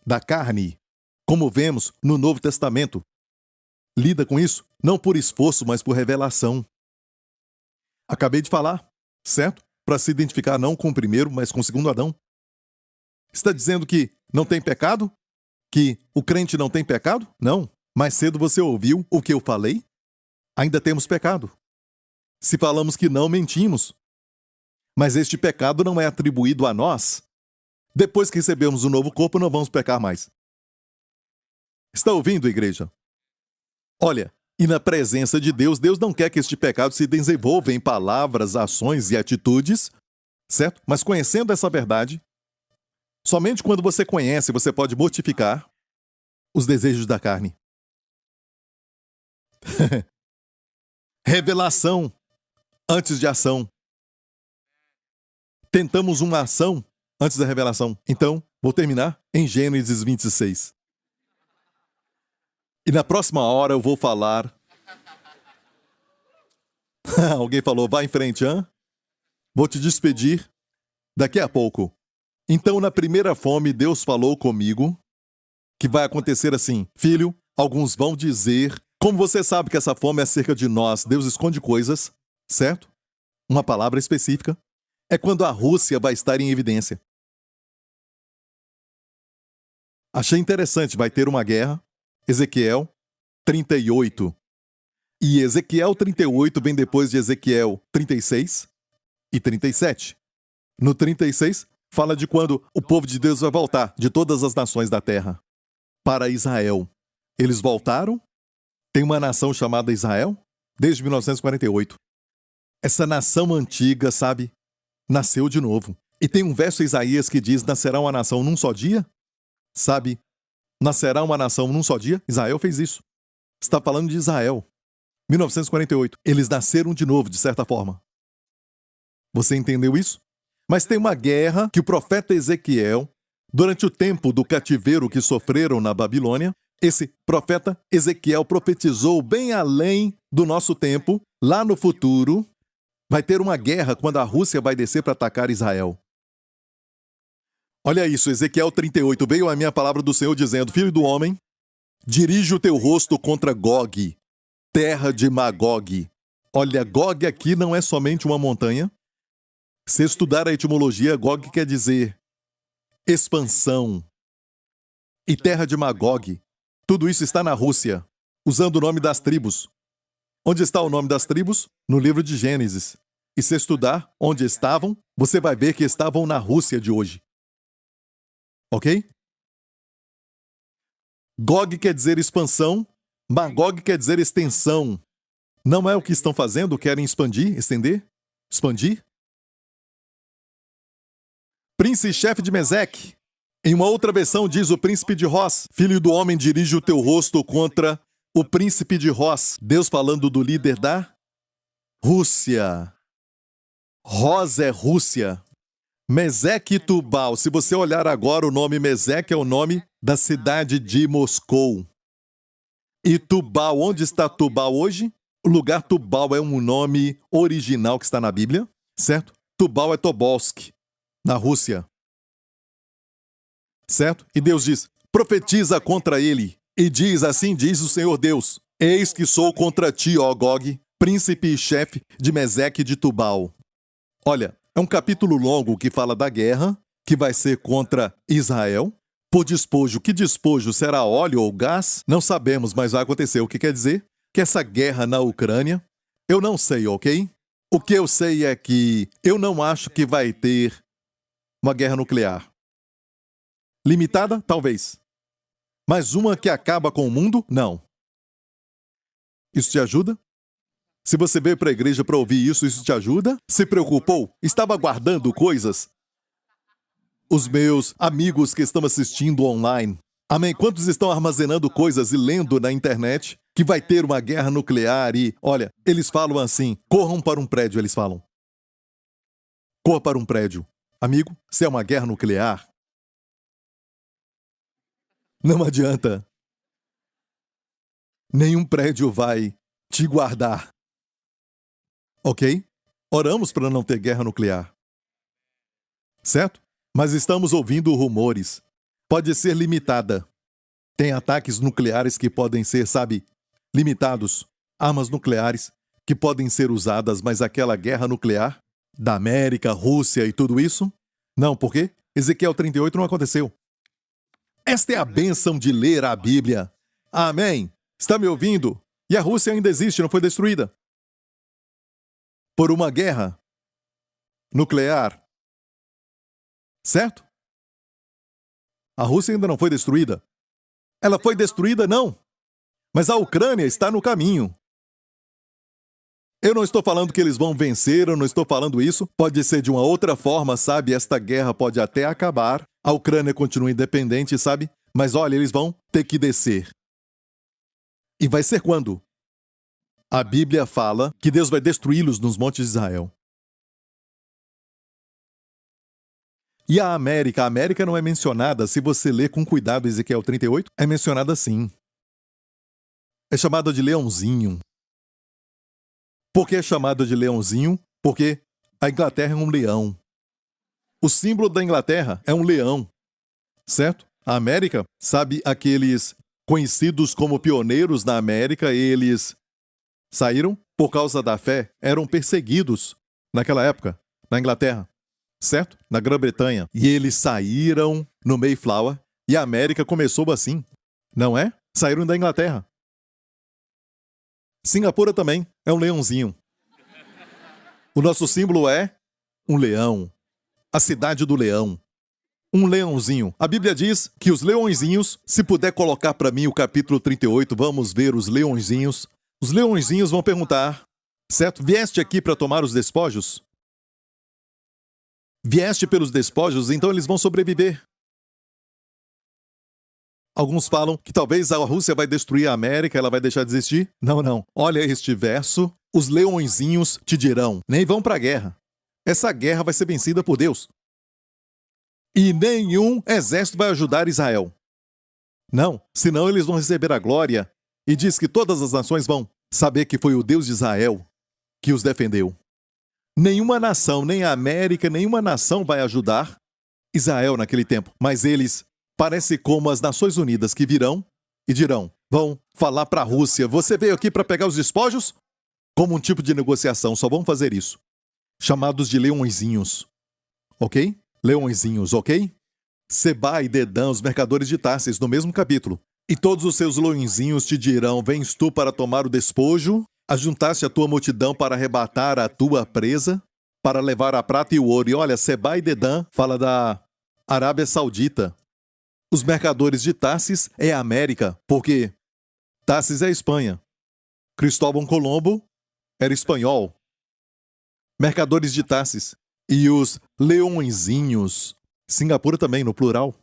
da carne, como vemos no Novo Testamento. Lida com isso, não por esforço, mas por revelação. Acabei de falar, certo? Para se identificar não com o primeiro, mas com o segundo Adão. Está dizendo que não tem pecado? Que o crente não tem pecado? Não. Mais cedo você ouviu o que eu falei? Ainda temos pecado. Se falamos que não, mentimos. Mas este pecado não é atribuído a nós. Depois que recebemos o novo corpo, não vamos pecar mais. Está ouvindo, igreja? Olha, e na presença de Deus, Deus não quer que este pecado se desenvolva em palavras, ações e atitudes, certo? Mas conhecendo essa verdade, somente quando você conhece, você pode mortificar os desejos da carne. Revelação antes de ação. Tentamos uma ação antes da revelação. Então, vou terminar em Gênesis 26. E na próxima hora eu vou falar... Alguém falou, vai em frente, hã? Vou te despedir daqui a pouco. Então, na primeira fome, Deus falou comigo que vai acontecer assim. Filho, alguns vão dizer... Como você sabe que essa fome é acerca de nós, Deus esconde coisas, certo? Uma palavra específica. É quando a Rússia vai estar em evidência. Achei interessante, vai ter uma guerra. Ezequiel 38. E Ezequiel 38 vem depois de Ezequiel 36 e 37. No 36, fala de quando o povo de Deus vai voltar de todas as nações da terra para Israel. Eles voltaram. Tem uma nação chamada Israel desde 1948. Essa nação antiga, sabe, nasceu de novo. E tem um verso em Isaías que diz, nascerá uma nação num só dia? Sabe, nascerá uma nação num só dia? Israel fez isso. Está falando de Israel. 1948. Eles nasceram de novo, de certa forma. Você entendeu isso? Mas tem uma guerra que o profeta Ezequiel, durante o tempo do cativeiro que sofreram na Babilônia, esse profeta Ezequiel profetizou bem além do nosso tempo, lá no futuro, vai ter uma guerra quando a Rússia vai descer para atacar Israel. Olha isso, Ezequiel 38, veio a minha palavra do Senhor dizendo, filho do homem, dirige o teu rosto contra Gog, terra de Magog. Olha, Gog aqui não é somente uma montanha. Se estudar a etimologia, Gog quer dizer expansão. E terra de Magog. Tudo isso está na Rússia, usando o nome das tribos. Onde está o nome das tribos? No livro de Gênesis. E se estudar onde estavam, você vai ver que estavam na Rússia de hoje. Ok? Gog quer dizer expansão, Magog quer dizer extensão. Não é o que estão fazendo? Querem expandir, estender? Expandir? Príncipe-chefe de Meseque. Em uma outra versão diz o príncipe de Ross, filho do homem dirige o teu rosto contra o príncipe de Ross. Deus falando do líder da Rússia. Ross é Rússia. Meseque e Tubal. Se você olhar agora, o nome Meseque é o nome da cidade de Moscou. E Tubal, onde está Tubal hoje? O lugar Tubal é um nome original que está na Bíblia, certo? Tubal é Tobolsk, na Rússia. Certo? E Deus diz, profetiza contra ele, e diz, assim diz o Senhor Deus, eis que sou contra ti, ó Gog, príncipe e chefe de Meseque e de Tubal. Olha, é um capítulo longo que fala da guerra, que vai ser contra Israel, por despojo. Que despojo? Será óleo ou gás? Não sabemos, mas vai acontecer. O que quer dizer? Que essa guerra na Ucrânia, eu não sei, ok? O que eu sei é que eu não acho que vai ter uma guerra nuclear. Limitada? Talvez. Mas uma que acaba com o mundo? Não. Isso te ajuda? Se você veio para a igreja para ouvir isso, isso te ajuda? Se preocupou? Estava guardando coisas? Os meus amigos que estão assistindo online, amém? Quantos estão armazenando coisas e lendo na internet que vai ter uma guerra nuclear e, olha, eles falam assim, corram para um prédio, eles falam. Corra para um prédio. Amigo, se é uma guerra nuclear, não adianta. Nenhum prédio vai te guardar. Ok? Oramos para não ter guerra nuclear. Certo? Mas estamos ouvindo rumores. Pode ser limitada. Tem ataques nucleares que podem ser, sabe, limitados. Armas nucleares que podem ser usadas, mas aquela guerra nuclear da América, Rússia e tudo isso? Não, por quê? Ezequiel 38 não aconteceu. Esta é a bênção de ler a Bíblia. Amém? Está me ouvindo? E a Rússia ainda existe, não foi destruída. Por uma guerra nuclear. Certo? A Rússia ainda não foi destruída. Ela foi destruída, não. Mas a Ucrânia está no caminho. Eu não estou falando que eles vão vencer, eu não estou falando isso. Pode ser de uma outra forma, sabe? Esta guerra pode até acabar. A Ucrânia continua independente, sabe? Mas olha, eles vão ter que descer. E vai ser quando? A Bíblia fala que Deus vai destruí-los nos montes de Israel. E a América não é mencionada, se você ler com cuidado Ezequiel 38, é mencionada sim. É chamada de leãozinho. Por que é chamada de leãozinho? Porque a Inglaterra é um leão. O símbolo da Inglaterra é um leão. Certo? A América, sabe, aqueles conhecidos como pioneiros na América, eles saíram por causa da fé, eram perseguidos naquela época, na Inglaterra, certo? Na Grã-Bretanha. E eles saíram no Mayflower e a América começou assim, não é? Saíram da Inglaterra. Singapura também é um leãozinho. O nosso símbolo é um leão. A cidade do leão. Um leãozinho. A Bíblia diz que os leõezinhos, se puder colocar para mim o capítulo 38, vamos ver os leõezinhos. Os leõezinhos vão perguntar, certo? Vieste aqui para tomar os despojos? Vieste pelos despojos, então eles vão sobreviver. Alguns falam que talvez a Rússia vai destruir a América, ela vai deixar de existir. Não, não. Olha este verso. Os leõezinhos te dirão, nem vão para a guerra. Essa guerra vai ser vencida por Deus. E nenhum exército vai ajudar Israel. Não, senão eles vão receber a glória. E diz que todas as nações vão saber que foi o Deus de Israel que os defendeu. Nenhuma nação, nem a América, nenhuma nação vai ajudar Israel naquele tempo. Mas eles parecem como as Nações Unidas que virão e dirão, vão falar para a Rússia, você veio aqui para pegar os despojos? Como um tipo de negociação, só vão fazer isso. Chamados de leõezinhos. Ok? Leõezinhos, ok? Seba e Dedã, os mercadores de Tarsis, no mesmo capítulo. E todos os seus leõezinhos te dirão, vens tu para tomar o despojo? Ajuntaste a tua multidão para arrebatar a tua presa? Para levar a prata e o ouro? E olha, Seba e Dedã fala da Arábia Saudita. Os mercadores de Tarsis é a América, porque Tarsis é a Espanha. Cristóvão Colombo era espanhol. Mercadores de Tarsis. E os leõezinhos. Singapura também, no plural.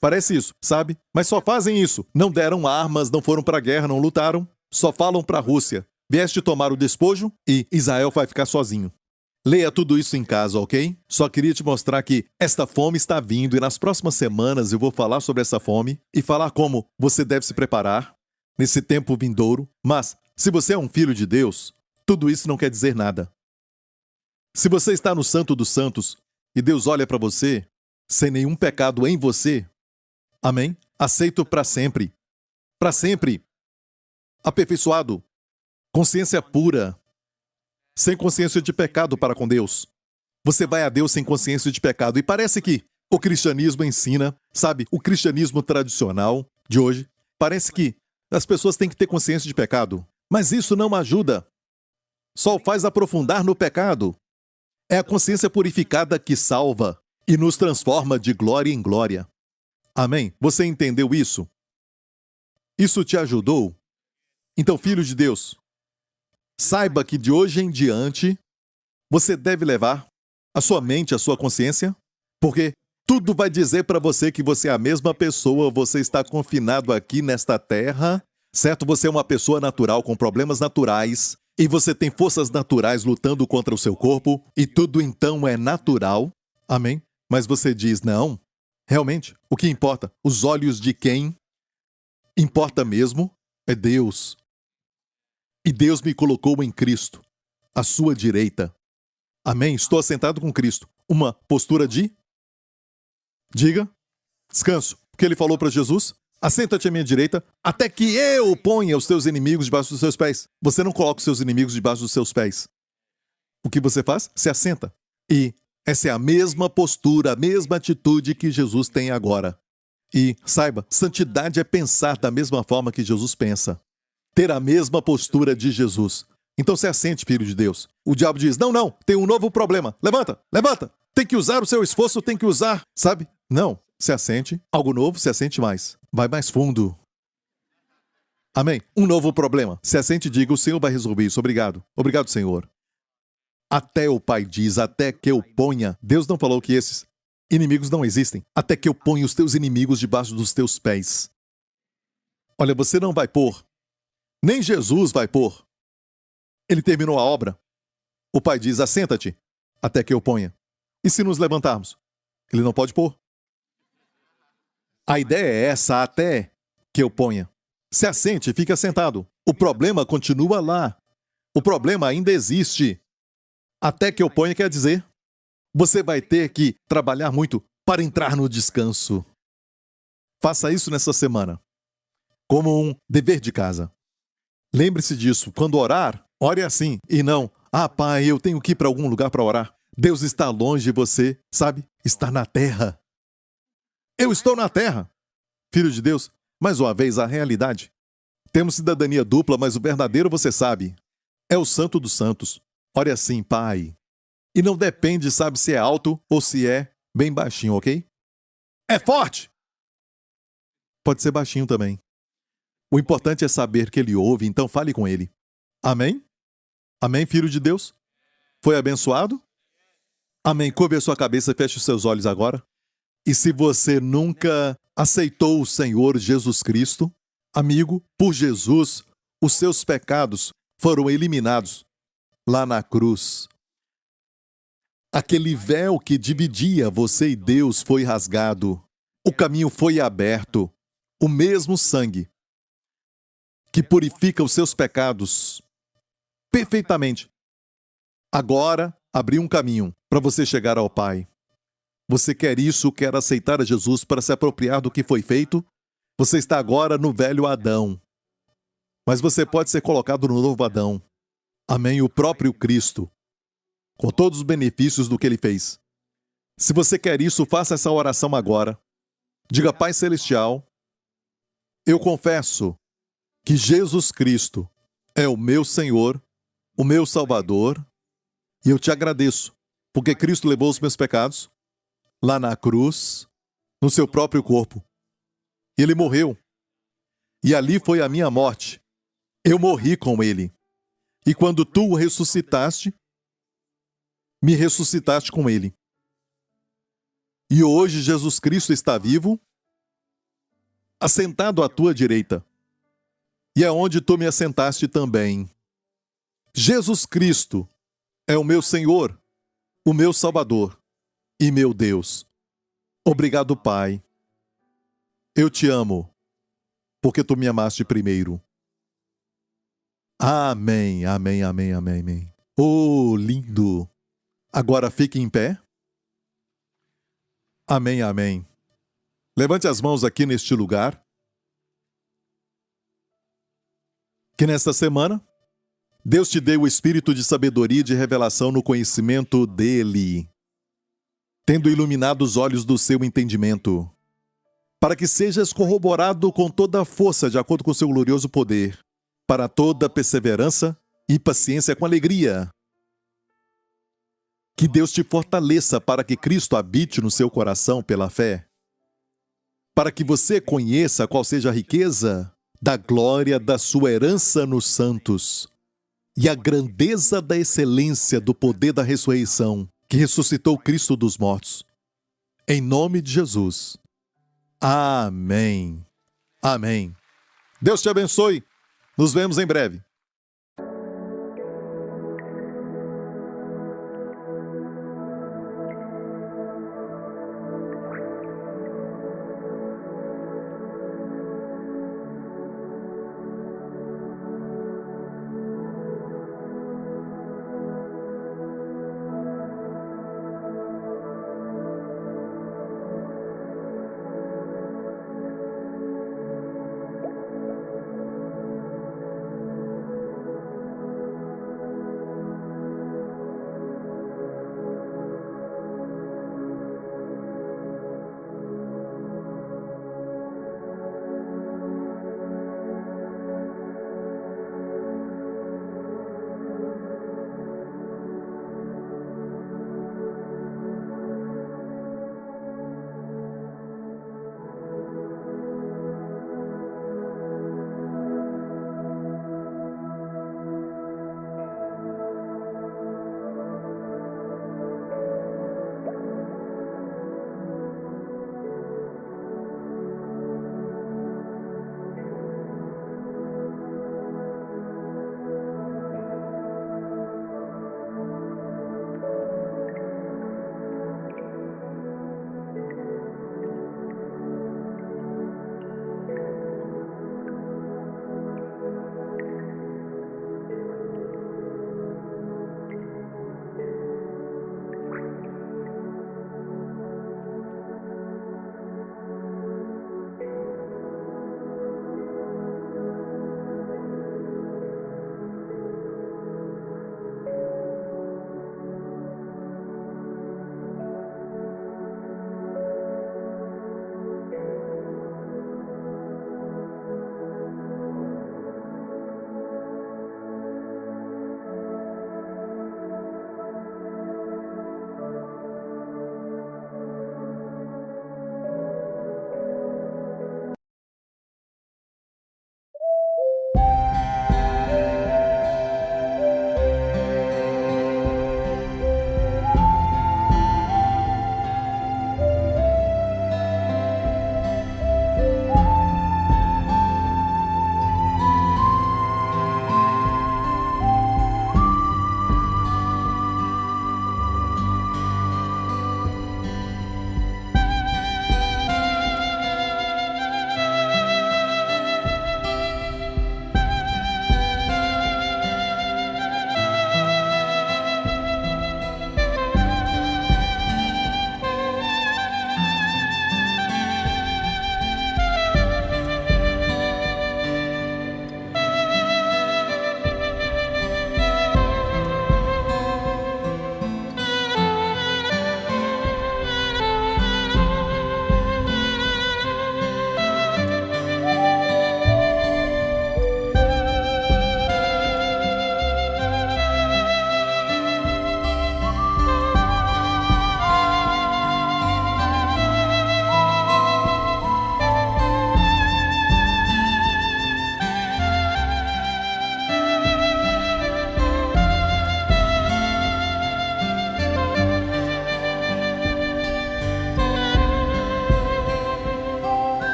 Parece isso, sabe? Mas só fazem isso. Não deram armas, não foram para a guerra, não lutaram. Só falam para a Rússia. Vieste tomar o despojo e Israel vai ficar sozinho. Leia tudo isso em casa, ok? Só queria te mostrar que esta fome está vindo e nas próximas semanas eu vou falar sobre essa fome e falar como você deve se preparar nesse tempo vindouro. Mas, se você é um filho de Deus, tudo isso não quer dizer nada. Se você está no Santo dos Santos e Deus olha para você sem nenhum pecado em você, amém? Aceito para sempre. Para sempre. Aperfeiçoado. Consciência pura. Sem consciência de pecado para com Deus. Você vai a Deus sem consciência de pecado. E parece que o cristianismo ensina, sabe, o cristianismo tradicional de hoje, parece que as pessoas têm que ter consciência de pecado. Mas isso não ajuda. Só faz aprofundar no pecado. É a consciência purificada que salva e nos transforma de glória em glória. Amém? Você entendeu isso? Isso te ajudou? Então, filho de Deus, saiba que de hoje em diante, você deve levar a sua mente, a sua consciência, porque tudo vai dizer para você que você é a mesma pessoa, você está confinado aqui nesta terra, certo? Você é uma pessoa natural com problemas naturais e você tem forças naturais lutando contra o seu corpo e tudo então é natural. Amém? Mas você diz, não, realmente, o que importa? Os olhos de quem importa mesmo é Deus. E Deus me colocou em Cristo, à sua direita. Amém? Estou assentado com Cristo. Uma postura de... Diga. Descanso. O que ele falou para Jesus? Assenta-te à minha direita, até que eu ponha os teus inimigos debaixo dos seus pés. Você não coloca os seus inimigos debaixo dos seus pés. O que você faz? Se assenta. E essa é a mesma postura, a mesma atitude que Jesus tem agora. E saiba, santidade é pensar da mesma forma que Jesus pensa. Ter a mesma postura de Jesus. Então se assente, filho de Deus. O diabo diz, não, tem um novo problema. Levanta. Tem que usar o seu esforço, tem que usar, sabe? Não, se assente. Algo novo, se assente mais. Vai mais fundo. Amém? Um novo problema. Se assente e diga, o Senhor vai resolver isso. Obrigado. Obrigado, Senhor. Até o Pai diz, até que eu ponha. Deus não falou que esses inimigos não existem. Até que eu ponha os teus inimigos debaixo dos teus pés. Olha, você não vai pôr. Nem Jesus vai pôr. Ele terminou a obra. O Pai diz, assenta-te, até que eu ponha. E se nos levantarmos? Ele não pode pôr. A ideia é essa, até que eu ponha. Se assente, fica sentado. O problema continua lá. O problema ainda existe. Até que eu ponha quer dizer, você vai ter que trabalhar muito para entrar no descanso. Faça isso nessa semana, como um dever de casa. Lembre-se disso, quando orar, ore assim, e não, Pai, eu tenho que ir para algum lugar para orar. Deus está longe de você, sabe? Está na terra. Eu estou na terra, filho de Deus. Mais uma vez, a realidade. Temos cidadania dupla, mas o verdadeiro, você sabe, é o Santo dos Santos. Ore assim, Pai. E não depende, sabe, se é alto ou se é bem baixinho, ok? É forte! Pode ser baixinho também. O importante é saber que ele ouve, então fale com ele. Amém? Amém, filho de Deus? Foi abençoado? Amém. Curve a sua cabeça e feche os seus olhos agora. E se você nunca aceitou o Senhor Jesus Cristo, amigo, por Jesus, os seus pecados foram eliminados lá na cruz. Aquele véu que dividia você e Deus foi rasgado. O caminho foi aberto. O mesmo sangue que purifica os seus pecados perfeitamente. Agora abriu um caminho para você chegar ao Pai. Você quer isso, quer aceitar a Jesus para se apropriar do que foi feito? Você está agora no velho Adão. Mas você pode ser colocado no novo Adão. Amém, o próprio Cristo. Com todos os benefícios do que ele fez. Se você quer isso, faça essa oração agora. Diga, Pai Celestial, eu confesso que Jesus Cristo é o meu Senhor, o meu Salvador, e eu te agradeço, porque Cristo levou os meus pecados lá na cruz, no seu próprio corpo. E ele morreu. E ali foi a minha morte. Eu morri com ele. E quando tu o ressuscitaste, me ressuscitaste com ele. E hoje Jesus Cristo está vivo, assentado à tua direita. E é onde tu me assentaste também. Jesus Cristo é o meu Senhor, o meu Salvador e meu Deus. Obrigado, Pai. Eu te amo, porque tu me amaste primeiro. Amém, amém, amém, amém, amém. Oh, lindo! Agora fique em pé. Amém, amém. Levante as mãos aqui neste lugar. Que nesta semana, Deus te dê o espírito de sabedoria e de revelação no conhecimento dele, tendo iluminado os olhos do seu entendimento, para que sejas corroborado com toda a força de acordo com o seu glorioso poder, para toda perseverança e paciência com alegria. Que Deus te fortaleça para que Cristo habite no seu coração pela fé, para que você conheça qual seja a riqueza da glória da sua herança nos santos, e a grandeza da excelência do poder da ressurreição que ressuscitou Cristo dos mortos. Em nome de Jesus. Amém. Amém. Deus te abençoe. Nos vemos em breve.